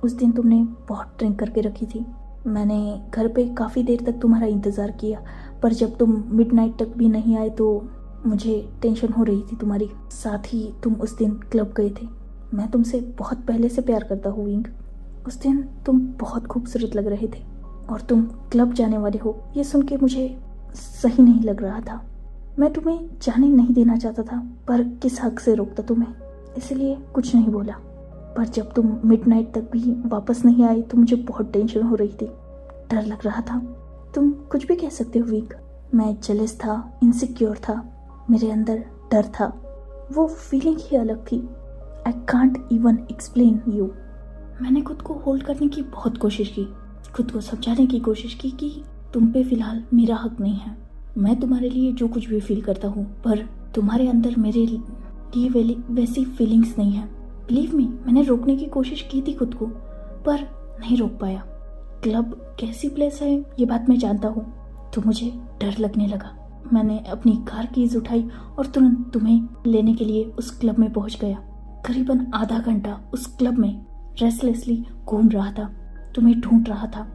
उस दिन तुमने बहुत ड्रिंक करके रखी थी। मैंने घर पे काफ़ी देर तक तुम्हारा इंतज़ार किया, पर जब तुम मिडनाइट तक भी नहीं आए तो मुझे टेंशन हो रही थी तुम्हारी। साथ ही तुम उस दिन क्लब गए थे। मैं तुमसे बहुत पहले से प्यार करता हूँ विंग। उस दिन तुम बहुत खूबसूरत लग रहे थे और तुम क्लब जाने वाले हो, ये सुन के मुझे सही नहीं लग रहा था। मैं तुम्हें जाने नहीं देना चाहता था, पर किस हक से रोकता तुम्हें, इसलिए कुछ नहीं बोला। पर जब तुम मिडनाइट तक भी वापस नहीं आए तो मुझे बहुत टेंशन हो रही थी, डर लग रहा था। तुम कुछ भी कह सकते हो विंग, मैं जेलस था, इनसिक्योर था, मेरे अंदर डर था, वो फीलिंग ही अलग थी। I can't even explain you. मैंने खुद को होल्ड करने की बहुत कोशिश की, खुद को समझाने की कोशिश की कि तुम पे फिलहाल मेरा हक नहीं है। मैं तुम्हारे लिए जो कुछ भी फील करता हूँ, पर तुम्हारे अंदर मेरे लिए वैसी फीलिंग्स नहीं है। बिलीव मी, मैंने रोकने की कोशिश की थी खुद को, पर नहीं रोक पाया। क्लब कैसी प्लेस है ये बात मैं जानता हूँ, तो मुझे डर लगने लगा। मैंने अपनी कार कीज उठाई और तुरंत तुम्हें लेने के लिए उस क्लब में पहुंच गया। करीबन आधा घंटा उस क्लब में रेस्टलेसली घूम रहा था, तुम्हें ढूंढ रहा था।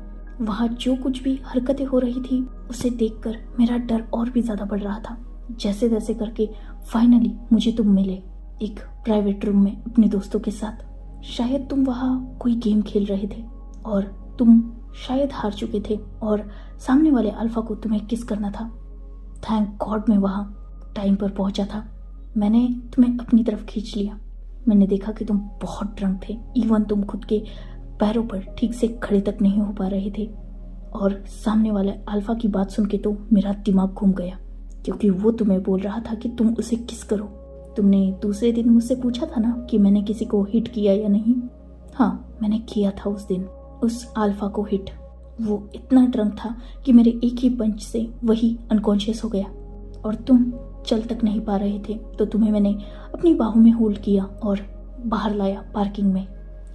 वहाँ जो कुछ भी हरकतें हो रही थी उसे देखकर मेरा डर और भी ज्यादा बढ़ रहा था। जैसे तैसे करके फाइनली मुझे तुम मिले, एक प्राइवेट रूम में अपने दोस्तों के साथ। शायद तुम वहाँ कोई गेम खेल रहे थे और तुम शायद हार चुके थे और सामने वाले अल्फा को तुम्हें किस करना था। थैंक गॉड मैं वहाँ टाइम पर पहुंचा था। मैंने तुम्हें अपनी तरफ खींच लिया। मैंने देखा कि तुम बहुत ड्रंक थे, इवन तुम खुद के पैरों पर ठीक से खड़े तक नहीं हो पा रहे थे। और सामने वाले अल्फा की बात सुन के तो मेरा दिमाग घूम गया, क्योंकि वो तुम्हें बोल रहा था कि तुम उसे किस करो। तुमने दूसरे दिन मुझसे पूछा था ना कि मैंने किसी को हिट किया या नहीं। हाँ, मैंने किया था उस दिन उस अल्फा को हिट। वो इतना ड्रंक था कि मेरे एक ही पंच से वही अनकॉन्शियस हो गया और तुम चल तक नहीं पा रहे थे। तो तुम्हें मैंने अपनी बाहों में होल्ड किया और बाहर लाया पार्किंग में।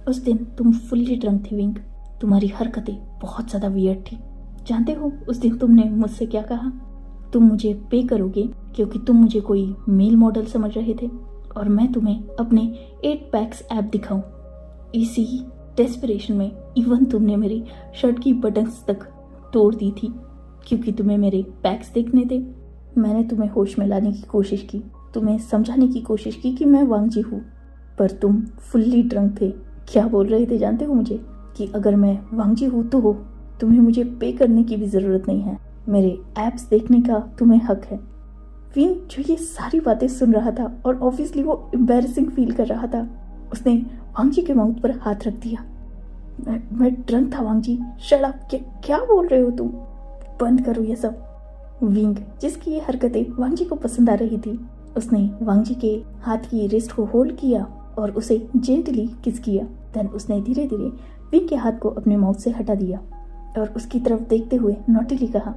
उस दिन तुम फुल्ली ड्रंक थी विंग। तुम्हारी हरकतें बहुत ज़्यादा वियर्ड थी। जानते हो उस दिन तुमने मुझसे क्या कहा? तुम मुझे पे करोगे क्योंकि तुम मुझे कोई मेल मॉडल समझ रहे थे और मैं तुम्हें अपने 8 पैक्स ऐप दिखाऊं। इसी डेस्परेशन में इवन तुमने मेरी शर्ट की बटन्स तक तोड़ दी थी क्योंकि तुम्हें मेरे पैक्स देखने थे। मैंने तुम्हें होश में लाने की कोशिश की, तुम्हें समझाने की कोशिश की कि मैं वांगजी हूँ, पर तुम फुल्ली ड्रंक थे। क्या बोल रहे थे जानते हो मुझे? कि अगर मैं वांगजी हूँ तो तुम्हें मुझे पे करने की भी ज़रूरत नहीं है, मेरे एप्स देखने का तुम्हें हक है। विंग जो ये सारी बातें सुन रहा था और ऑब्वियसली वो एम्बैरेसिंग फील कर रहा था, उसने वांगजी के माउथ पर हाथ रख दिया। मैं ड्रंक था वांगजी, शट अप। क्या बोल रहे हो तुम? बंद करो ये सब। विंग जिसकी ये हरकतें वांगजी को पसंद आ रही थी, उसने वांगजी के हाथ की रिस्ट को होल्ड किया और उसे जेंटली किस किया। देन उसने धीरे धीरे विंग के हाथ को अपने माउथ से हटा दिया और उसकी तरफ देखते हुए नॉटीली कहा,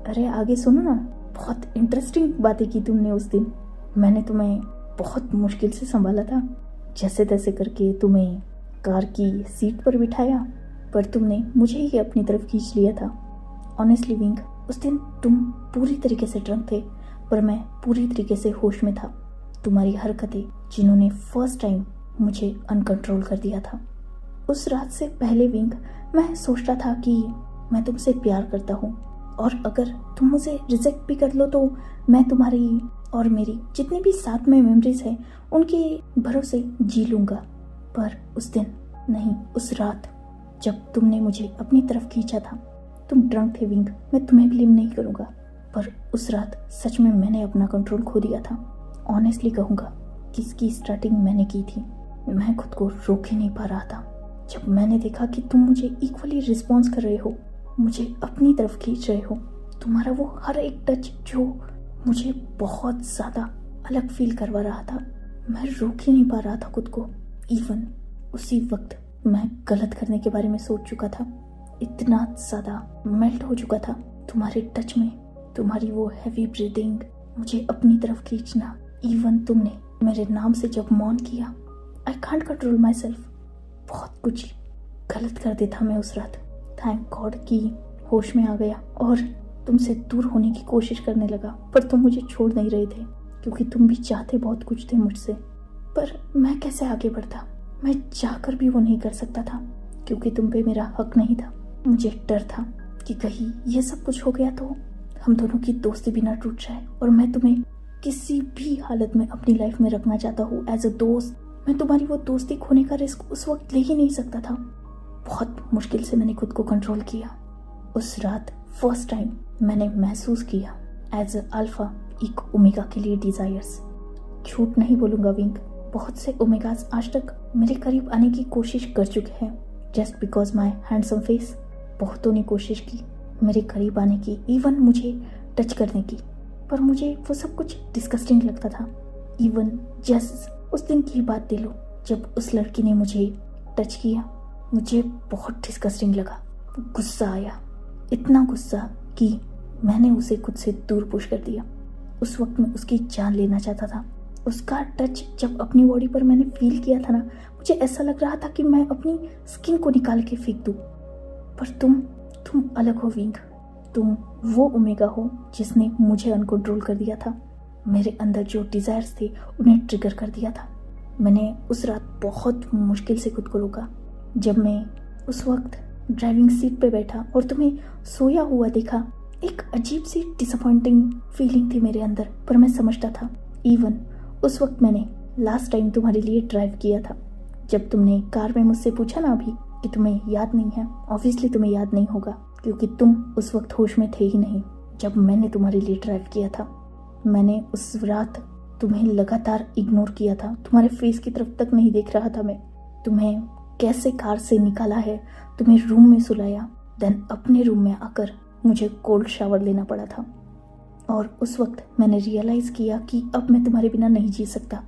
अरे आगे सुनो ना, बहुत इंटरेस्टिंग बातें की तुमने उस दिन। मैंने तुम्हें बहुत मुश्किल से संभाला था, जैसे तैसे करके तुम्हें कार की सीट पर बिठाया, पर तुमने मुझे ही अपनी तरफ खींच लिया था। ऑनेस्टली विंग, उस दिन तुम पूरी तरीके से ड्रंक थे, पर मैं पूरी तरीके से होश में था। तुम्हारी हरकतें जिन्होंने फर्स्ट टाइम मुझे अनकंट्रोल कर दिया था। उस रात से पहले विंग, मैं सोचता था कि मैं तुमसे प्यार करता हूँ और अगर तुम मुझे रिजेक्ट भी कर लो तो मैं तुम्हारी और मेरी जितनी भी साथ में मेमोरीज हैं उनके भरोसे जी लूँगा। पर उस दिन नहीं, उस रात जब तुमने मुझे अपनी तरफ खींचा था, तुम ड्रंक थे विंग, मैं तुम्हें ब्लेम नहीं करूँगा, पर उस रात सच में मैंने अपना कंट्रोल खो दिया था। ऑनेस्टली कहूँगा कि इसकी स्टार्टिंग मैंने की थी। मैं खुद को रोक ही नहीं पा रहा था। जब मैंने देखा कि तुम मुझे इक्वली रिस्पॉन्स कर रहे हो, मुझे अपनी तरफ खींच रहे हो, तुम्हारा वो हर एक टच जो मुझे बहुत ज़्यादा अलग फील करवा रहा था, मैं रोक ही नहीं पा रहा था खुद को। इवन उसी वक्त मैं गलत करने के बारे में सोच चुका था, इतना ज़्यादा मेल्ट हो चुका था तुम्हारे टच में। तुम्हारी वो हैवी ब्रीदिंग, मुझे अपनी तरफ खींचना, इवन तुमने मेरे नाम से जब मौन किया, I can't control my self. बहुत कुछ गलत कर देता मैं उस रात। थैंक गॉड कि होश में आ गया और तुमसे दूर होने की कोशिश करने लगा, पर तुम मुझे छोड़ नहीं रहे थे क्योंकि तुम भी चाहते बहुत कुछ थे मुझसे। पर मैं कैसे आगे बढ़ता? मैं चाहकर भी वो नहीं कर सकता था क्योंकि तुम पे मेरा हक नहीं था। मुझे डर था कि कहीं ये सब कुछ हो गया तो हम दोनों की दोस्ती भी ना टूट जाए, और मैं तुम्हें किसी भी हालत में अपनी लाइफ में रखना चाहता हूँ एज अ दोस्त। मैं तुम्हारी वो दोस्ती खोने का रिस्क उस वक्त ले ही नहीं सकता था। बहुत मुश्किल से मैंने खुद को कंट्रोल किया। उस रात फर्स्ट टाइम मैंने महसूस किया एज अ अल्फा एक ओमेगा के लिए डिजायर्स। झूठ नहीं बोलूँगा विंग, बहुत से ओमेगास आज तक मेरे करीब आने की कोशिश कर चुके हैं just because my handsome face. बहुतों ने कोशिश की मेरे करीब आने की, इवन मुझे टच करने की, पर मुझे वो सब कुछ डिस्गस्टिंग लगता था। इवन जस्ट उस दिन की बात दे लो जब उस लड़की ने मुझे टच किया, मुझे बहुत डिस्गस्टिंग लगा। गुस्सा आया, इतना गुस्सा कि मैंने उसे खुद से दूर पुश कर दिया। उस वक्त मैं उसकी जान लेना चाहता था। उसका टच जब अपनी बॉडी पर मैंने फील किया था ना, मुझे ऐसा लग रहा था कि मैं अपनी स्किन को निकाल के फेंक दूँ। पर तुम अलग हो विंग। तुम वो ओमेगा हो जिसने मुझे अनकंट्रोल कर दिया था। मेरे अंदर जो डिज़ायर्स थे उन्हें ट्रिगर कर दिया था। मैंने उस रात बहुत मुश्किल से खुद को रोका। जब मैं उस वक्त ड्राइविंग सीट पे बैठा और तुम्हें सोया हुआ देखा, एक अजीब सी डिसअपॉइंटिंग फीलिंग थी मेरे अंदर, पर मैं समझता था। इवन उस वक्त मैंने लास्ट टाइम तुम्हारे लिए ड्राइव किया था, जब तुमने कार में मुझसे पूछा ना अभी कि तुम्हें याद नहीं है। ऑब्वियसली तुम्हें याद नहीं होगा क्योंकि तुम उस वक्त होश में थे ही नहीं जब मैंने तुम्हारे लिए ड्राइव किया था। मैंने उस रात तुम्हें लगातार इग्नोर किया था, तुम्हारे फेस की तरफ तक नहीं देख रहा था मैं। तुम्हें कैसे कार से निकाला है, तुम्हें रूम में सुलाया, देन अपने रूम में आकर मुझे कोल्ड शावर लेना पड़ा था। और उस वक्त मैंने रियलाइज किया कि अब मैं तुम्हारे बिना नहीं जी सकता।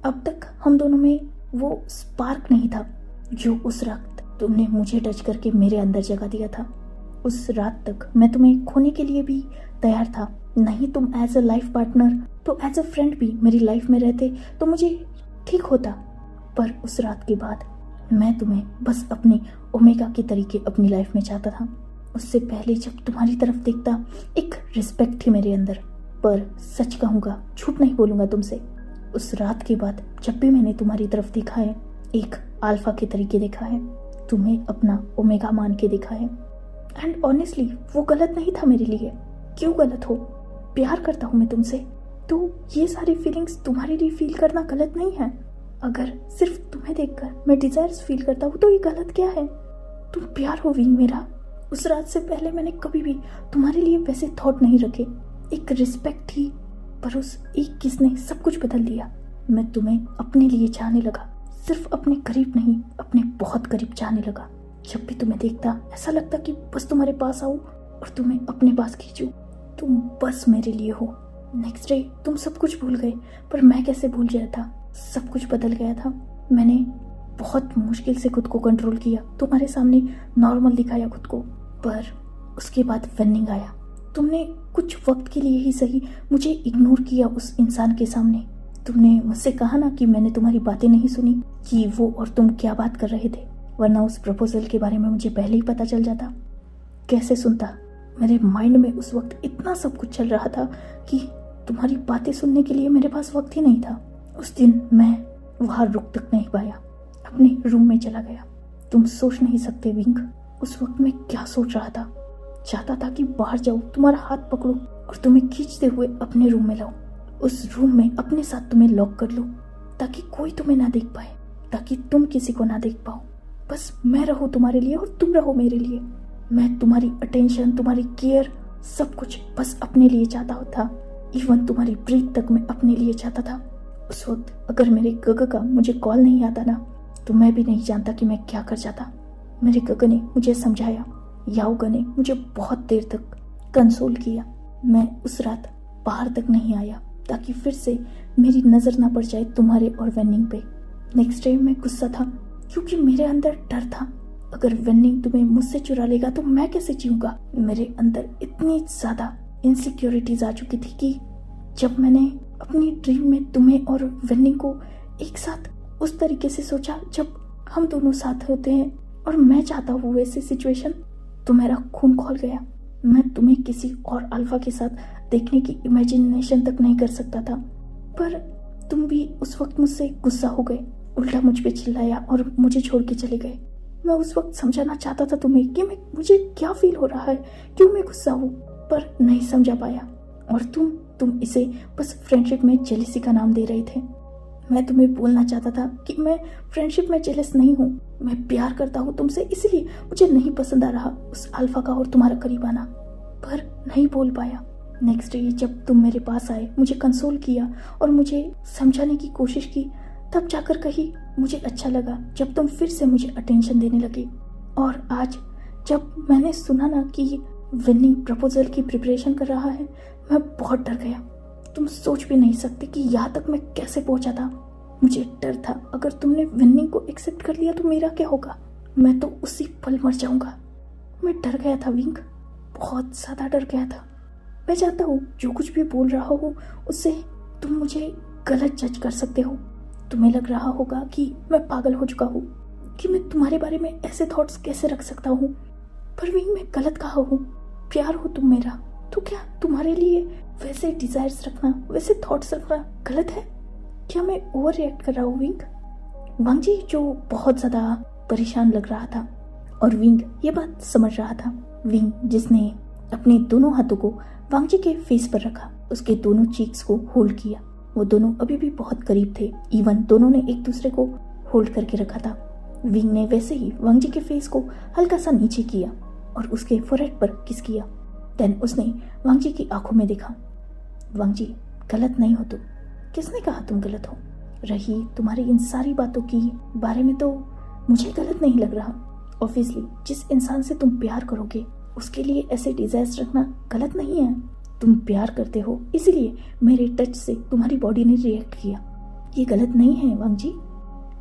अब तक हम दोनों में वो स्पार्क नहीं था जो उस रात तुमने मुझे टच करके मेरे अंदर जगा दिया था। उस रात तक मैं तुम्हें खोने के लिए भी तैयार था। नहीं तुम एज अ लाइफ पार्टनर तो एज अ फ्रेंड भी मेरी लाइफ में रहते तो मुझे ठीक होता। पर उस रात के बाद मैं तुम्हें बस अपनी ओमेगा के तरीके अपनी लाइफ में चाहता था। उससे पहले जब तुम्हारी तरफ देखता एक रिस्पेक्ट थी मेरे अंदर। पर सच कहूँगा, झूठ नहीं बोलूँगा तुमसे, उस रात के बाद जब भी मैंने तुम्हारी तरफ देखा है, एक अल्फा के तरीके देखा है, तुम्हें अपना ओमेगा मान के देखा है। एंड ऑनेस्टली वो गलत नहीं था मेरे लिए। क्यों गलत हो? प्यार करता हूँ मैं तुमसे, तो ये सारी फीलिंग्स तुम्हारे लिए फील करना गलत नहीं है। अगर सिर्फ तुम्हें देखकर मैं डिजायर्स फील करता हूँ तो ये गलत क्या है? तुम प्यार हो विंग मेरा। उस रात से पहले मैंने कभी भी तुम्हारे लिए वैसे थॉट नहीं रखे। एक रिस्पेक्ट थी, पर उस एक किस ने सब कुछ बदल दिया। मैं तुम्हें अपने लिए चाहने लगा, सिर्फ अपने करीब नहीं, अपने बहुत करीब चाहने लगा। जब भी तुम्हें देखता ऐसा लगता कि बस तुम्हारे पास आऊं और तुम्हें अपने पास खींचूं। तुम बस मेरे लिए हो। नेक्स्ट डे तुम सब कुछ भूल गए, पर मैं कैसे भूल गया था? सब कुछ बदल गया था। मैंने बहुत मुश्किल से खुद को कंट्रोल किया, तुम्हारे सामने नॉर्मल दिखाया खुद को, पर उसके बाद वेनिंग आया। तुमने कुछ वक्त के लिए ही सही मुझे इग्नोर किया उस इंसान के सामने। तुमने मुझसे कहा ना कि मैंने तुम्हारी बातें नहीं सुनी, कि वो और तुम क्या बात कर रहे थे, वरना उस प्रपोजल के बारे में मुझे पहले ही पता चल जाता। कैसे सुनता? मेरे माइंड में उस वक्त इतना सब कुछ चल रहा था कि तुम्हारी बातें सुनने के लिए मेरे पास वक्त ही नहीं था। उस दिन मैं वहां रुक तक नहीं पाया, अपने रूम में चला गया। तुम सोच नहीं सकते विंग, उस वक्त मैं क्या सोच रहा था। चाहता था कि बाहर जाऊं, तुम्हारा हाथ पकड़ूं और तुम्हें खींचते हुए अपने रूम में लाऊं। उस रूम में अपने साथ तुम्हें लॉक कर लूं, ताकि कोई तुम्हें ना देख पाए, ताकि तुम किसी को ना देख पाओ। बस मैं रहूं तुम्हारे लिए और तुम रहो मेरे लिए। मैं तुम्हारी अटेंशन, तुम्हारी केयर, सब कुछ बस अपने लिए चाहता था। इवन तुम्हारी ब्रीथ तक मैं अपने लिए चाहता था। उस वक्त अगर मेरे गग का मुझे कॉल नहीं आता ना, तो मैं भी नहीं जानता कि मैं क्या कर जाता। मेरे गग ने मुझे समझाया, याओगा ने मुझे बहुत देर तक कंसोल किया। मैं उस रात बाहर तक नहीं आया ताकि फिर से मेरी नजर ना पड़ जाए तुम्हारे और वेनिंग पे। नेक्स्ट डे मैं गुस्सा था क्योंकि मेरे अंदर डर था, अगर वेनिंग तुम्हें मुझसे चुरा लेगा तो मैं कैसे जीऊंगा। मेरे अंदर इतनी ज्यादा इनसिक्योरिटीज आ चुकी थी कि जब मैंने अपनी ड्रीम में तुम्हें और वेनिंग को एक साथ उस तरीके से सोचा जब हम दोनों साथ होते हैं और मैं चाहता हूँ वैसी सिचुएशन, तो मेरा खून खौल गया। मैं तुम्हें किसी और अल्फा के साथ देखने की इमेजिनेशन तक नहीं कर सकता था। पर तुम भी उस वक्त मुझसे गुस्सा हो गए, उल्टा मुझ पे चिल्लाया और मुझे छोड़ के चले गए। मैं उस वक्त समझाना चाहता था तुम्हें कि मुझे क्या फील हो रहा है, क्यों मैं गुस्सा हूँ, पर नहीं समझा पाया। और तुम इसे बस फ्रेंडशिप में जेलसी का नाम दे रहे थे। मैं तुम्हें बोलना चाहता था कि मैं फ्रेंडशिप में जेलस नहीं हूँ, मैं प्यार करता हूँ तुमसे, इसलिए मुझे नहीं पसंद आ रहा उस अल्फा का और तुम्हारा करीब आना, पर नहीं बोल पाया। नेक्स्ट डे जब तुम मेरे पास आए, मुझे कंसोल किया और मुझे समझाने की कोशिश की, तब जाकर कहीं मुझे अच्छा लगा जब तुम फिर से मुझे अटेंशन देने लगे। और आज जब मैंने सुना ना कि विनिंग प्रपोजल की प्रिपरेशन कर रहा है, मैं बहुत डर गया। तुम सोच भी नहीं सकते कि यहाँ तक मैं कैसे पहुंचा था। मुझे डर था अगर तुमने विनिंग को एक्सेप्ट कर लिया तो मेरा क्या होगा, मैं तो उसी पल मर जाऊंगा। मैं डर गया था विंग, बहुत ज्यादा डर गया था। मैं चाहता हूँ जो कुछ भी बोल रहा हूँ उससे तुम मुझे गलत जज कर सकते हो, तुम्हें लग रहा होगा कि मैं पागल हो चुका हूँ, कि मैं तुम्हारे बारे में ऐसे थॉट्स कैसे रख सकता हूँ। पर विंग, मैं गलत कहा हूँ? प्यार हो तुम मेरा, तो क्या तुम्हारे लिए वैसे डिजायर्स रखना, वैसे थॉट्स रखना गलत है? क्या मैं ओवर रिएक्ट कर रहा हूँ विंग? वांगजी जो बहुत ज्यादा परेशान लग रहा था, और विंग ये बात समझ रहा था। विंग जिसने अपने दोनों हाथों को वांगजी के फेस पर रखा, उसके दोनों चीक्स को होल्ड किया। वो दोनों अभी भी बहुत करीब थे, इवन दोनों ने एक दूसरे को होल्ड करके रखा था। विंग ने वैसे ही वांगजी के फेस को हल्का सा नीचे किया और उसके फोरहेड पर किस किया। देन उसने वांगजी की आंखों में देखा। वांगजी, गलत नहीं हो तुम। किसने कहा तुम गलत हो? रही तुम्हारी इन सारी बातों की बारे में तो मुझे गलत नहीं लग रहा। ऑब्वियसली जिस इंसान से तुम प्यार करोगे उसके लिए ऐसे डिजायर्स रखना गलत नहीं है। तुम प्यार करते हो, इसीलिए मेरे टच से तुम्हारी बॉडी ने रिएक्ट किया। ये गलत नहीं है वांगजी।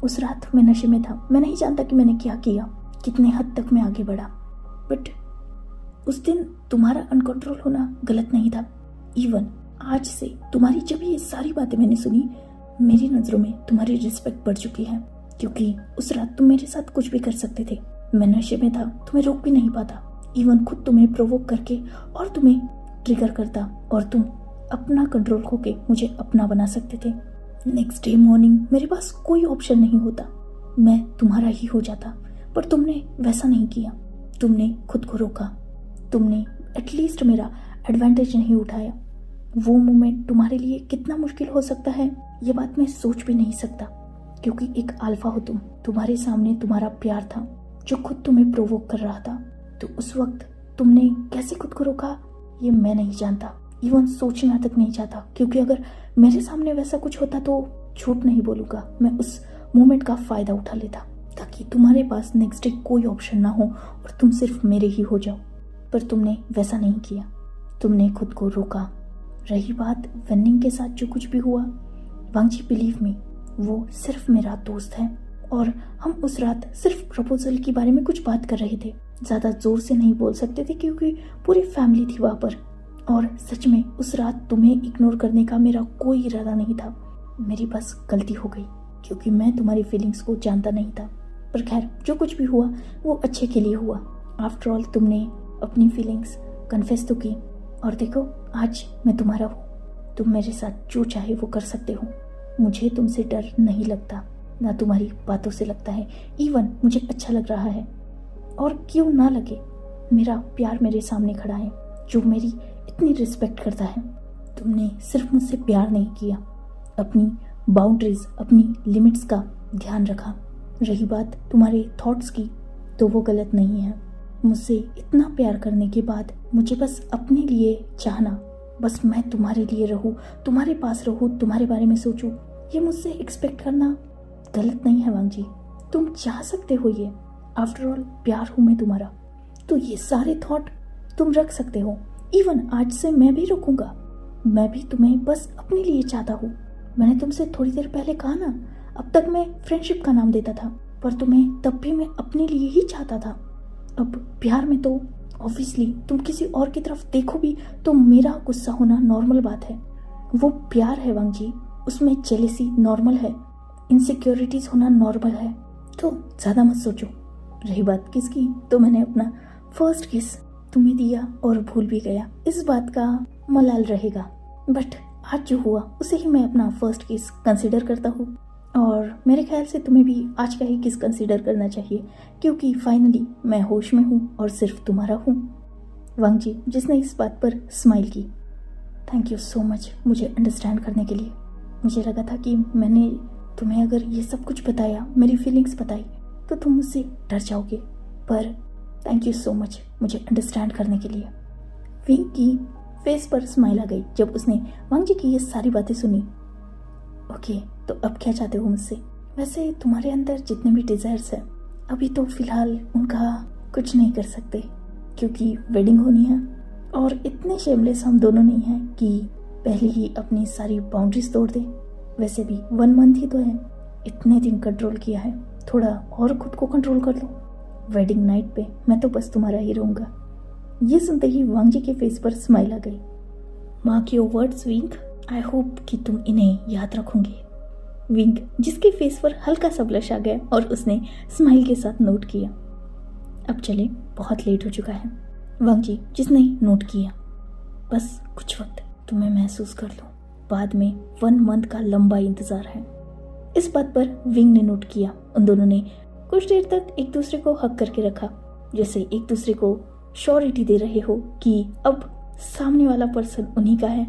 उस रात मैं नशे में था, मैं नहीं जानता कि मैंने क्या किया, कितने हद तक मैं आगे बढ़ा। बट उस दिन तुम्हारा अनकंट्रोल होना गलत नहीं था। इवन आज से तुम्हारी जब ये सारी बातें मैंने सुनी, मेरी नजरों में तुम्हारी रिस्पेक्ट बढ़ चुकी है, क्योंकि उस रात तुम मेरे साथ कुछ भी कर सकते थे। मैं नशे में था, तुम्हें रोक भी नहीं पाता। इवन खुद तुम्हें प्रोवोक करके और तुम्हें ट्रिगर करता, और तुम अपना कंट्रोल खो के मुझे अपना बना सकते थे। नेक्स्ट डे मॉर्निंग मेरे पास कोई ऑप्शन नहीं होता, मैं तुम्हारा ही हो जाता। पर तुमने वैसा नहीं किया। तुमने खुद को रोका, तुमने एटलीस्ट मेरा एडवांटेज नहीं उठाया। वो मोमेंट तुम्हारे लिए कितना मुश्किल हो सकता है ये बात मैं सोच भी नहीं सकता, क्योंकि एक अल्फा हो तुम। तुम्हारे सामने तुम्हारा प्यार था जो खुद तुम्हें प्रोवोक कर रहा था। तो उस वक्त तुमने कैसे खुद को रोका ये मैं नहीं जानता, इवन सोचना तक नहीं चाहता, क्योंकि अगर मेरे सामने वैसा कुछ होता तो झूठ नहीं बोलूंगा, मैं उस मोमेंट का फायदा उठा लेता ताकि तुम्हारे पास नेक्स्ट डे कोई ऑप्शन ना हो और तुम सिर्फ मेरे ही हो जाओ। पर तुमने वैसा नहीं किया, तुमने खुद को रोका। रही बात वेनिंग के साथ जो कुछ भी हुआ, वांगजी बिलीव मी, वो सिर्फ मेरा दोस्त है, और हम उस रात सिर्फ प्रपोजल के बारे में कुछ बात कर रहे थे। ज्यादा जोर से नहीं बोल सकते थे क्योंकि पूरी फैमिली थी वहां पर। और सच में उस रात तुम्हें इग्नोर करने का मेरा कोई इरादा नहीं था। मेरी बस गलती हो गई क्योंकि मैं तुम्हारी फीलिंग्स को जानता नहीं था। पर खैर, जो कुछ भी हुआ वो अच्छे के लिए हुआ। आफ्टर ऑल तुमने अपनी फीलिंग्स कन्फेस तो की, और देखो आज मैं तुम्हारा हूँ। तुम मेरे साथ जो चाहे वो कर सकते हो। मुझे तुमसे डर नहीं लगता, ना तुम्हारी बातों से लगता है। इवन मुझे अच्छा लग रहा है, और क्यों ना लगे, मेरा प्यार मेरे सामने खड़ा है जो मेरी इतनी रिस्पेक्ट करता है। तुमने सिर्फ मुझसे प्यार नहीं किया, अपनी बाउंड्रीज, अपनी लिमिट्स का ध्यान रखा। रही बात तुम्हारे थॉट्स की, तो वो गलत नहीं है। मुझसे इतना प्यार करने के बाद मुझे बस अपने लिए चाहना, बस मैं तुम्हारे लिए रहूं, तुम्हारे पास रहूं, तुम्हारे बारे में सोचूं, ये मुझसे एक्सपेक्ट करना गलत नहीं है वांगजी। तुम चाह सकते हो ये, आफ्टर ऑल प्यार हूं मैं तुम्हारा, तो ये सारे थॉट तुम रख सकते हो। इवन आज से मैं भी रुकूंगा, मैं भी तुम्हें बस अपने लिए चाहता हूँ। मैंने तुमसे थोड़ी देर पहले कहा ना, अब तक मैं फ्रेंडशिप का नाम देता था, पर तुम्हें तब भी मैं अपने लिए ही चाहता था। अब प्यार में तो ऑब्वियसली तुम किसी और की तरफ देखो भी तो मेरा गुस्सा होना नॉर्मल बात है। वो प्यार है वांगजी, उसमें जेलेसी नॉर्मल है, इनसिक्योरिटीज होना नॉर्मल है, तो ज्यादा मत सोचो। रही बात किसकी, तो मैंने अपना फर्स्ट किस तुम्हें दिया और भूल भी गया, इस बात का मलाल रहेगा। बट आज जो हुआ उसे ही मैं अपना फर्स्ट किस कंसिडर करता हूँ, और मेरे ख्याल से तुम्हें भी आज का ही किस कंसिडर करना चाहिए, क्योंकि फाइनली मैं होश में हूँ और सिर्फ तुम्हारा हूँ। वांगजी जिसने इस बात पर स्माइल की, थैंक यू सो मच मुझे अंडरस्टैंड करने के लिए। मुझे लगा था कि मैंने तुम्हें अगर ये सब कुछ बताया, मेरी फीलिंग्स बताई, तो तुम मुझसे डर जाओगे, पर थैंक यू सो मच मुझे अंडरस्टैंड करने के लिए। विंग की फेस पर स्माइल आ गई जब उसने वांगजी की ये सारी बातें सुनी। ओके, तो अब क्या चाहते हो मुझसे? वैसे तुम्हारे अंदर जितने भी डिजायर्स हैं, अभी तो फिलहाल उनका कुछ नहीं कर सकते, क्योंकि वेडिंग होनी है, और इतने शेमलेस हम दोनों नहीं हैं कि पहले ही अपनी सारी बाउंड्रीज तोड़ दे। वैसे भी 1 मंथ ही तो है, इतने दिन कंट्रोल किया है, थोड़ा और खुद को कंट्रोल कर लो। वेडिंग नाइट पे मैं तो बस तुम्हारा ही रहूंगा। ये सुनते ही वांगजी के फेस पर स्माइल आ गई। Mark your words wing, I hope कि तुम इन्हें याद रखोगे। विंग, जिसके फेस पर हल्का सा ब्लश आ गया और उसने स्माइल के साथ नोट किया, अब चले, बहुत लेट हो चुका है। वांग जी, जिसने नोट किया, बस कुछ वक्त तुम्हें महसूस कर लो, बाद में 1 मंथ का लंबा इंतजार है। इस बात पर विंग ने नोट किया। उन दोनों ने कुछ देर तक एक दूसरे को हक करके रखा, जैसे एक दूसरे को श्योरिटी दे रहे हो कि अब सामने वाला पर्सन उन्हीं का है।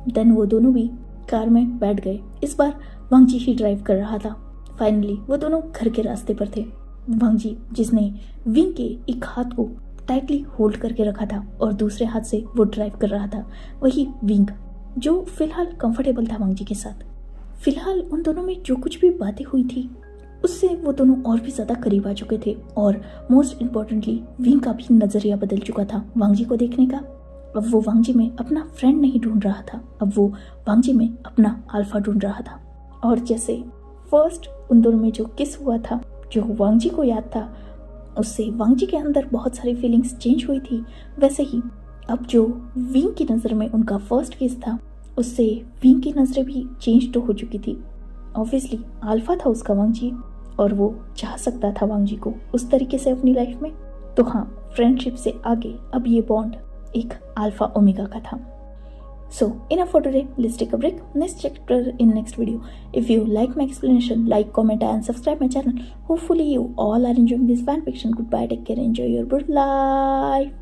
देन वो दोनों भी कार में बैठ गए। इस बार वांग जी ही ड्राइव कर रहा था। फाइनली वो दोनों घर के रास्ते पर थे। वांग जी, जिसने विंग के एक हाथ को टाइटली होल्ड करके रखा था और दूसरे हाथ से वो ड्राइव कर रहा था, वही विंग, जो फिलहाल कंफर्टेबल था वांग जी के साथ। फिलहाल उन दोनों में जो कुछ भी बातें हुई थी उससे वो दोनों और भी ज्यादा करीब आ चुके थे और मोस्ट इम्पोर्टेंटली विंग का भी नजरिया बदल चुका था वांग जी को देखने का। अब वो वांग जी में अपना फ्रेंड नहीं ढूंढ रहा था, अब वो वांग जी में अपना अल्फा ढूंढ रहा था। और जैसे फर्स्ट उन दोनों में जो किस हुआ था, जो वांग जी को याद था, उससे वांग जी के अंदर बहुत सारी फीलिंग्स चेंज हुई थी, वैसे ही अब जो विंग की नज़र में उनका फर्स्ट किस था, उससे विंग की नज़रें भी चेंज तो हो चुकी थी। ऑब्वियसली अल्फा था उसका वांग जी और वो चाह सकता था वांग जी को उस तरीके से अपनी लाइफ में। तो हाँ, फ्रेंडशिप से आगे अब ये बॉन्ड एक अल्फा ओमेगा का था। So enough for today. Let's take a break. Next chapter in next video. If you like my explanation, like, comment and subscribe my channel. Hopefully you all are enjoying this fan fiction. Goodbye. Take care. Enjoy your good life.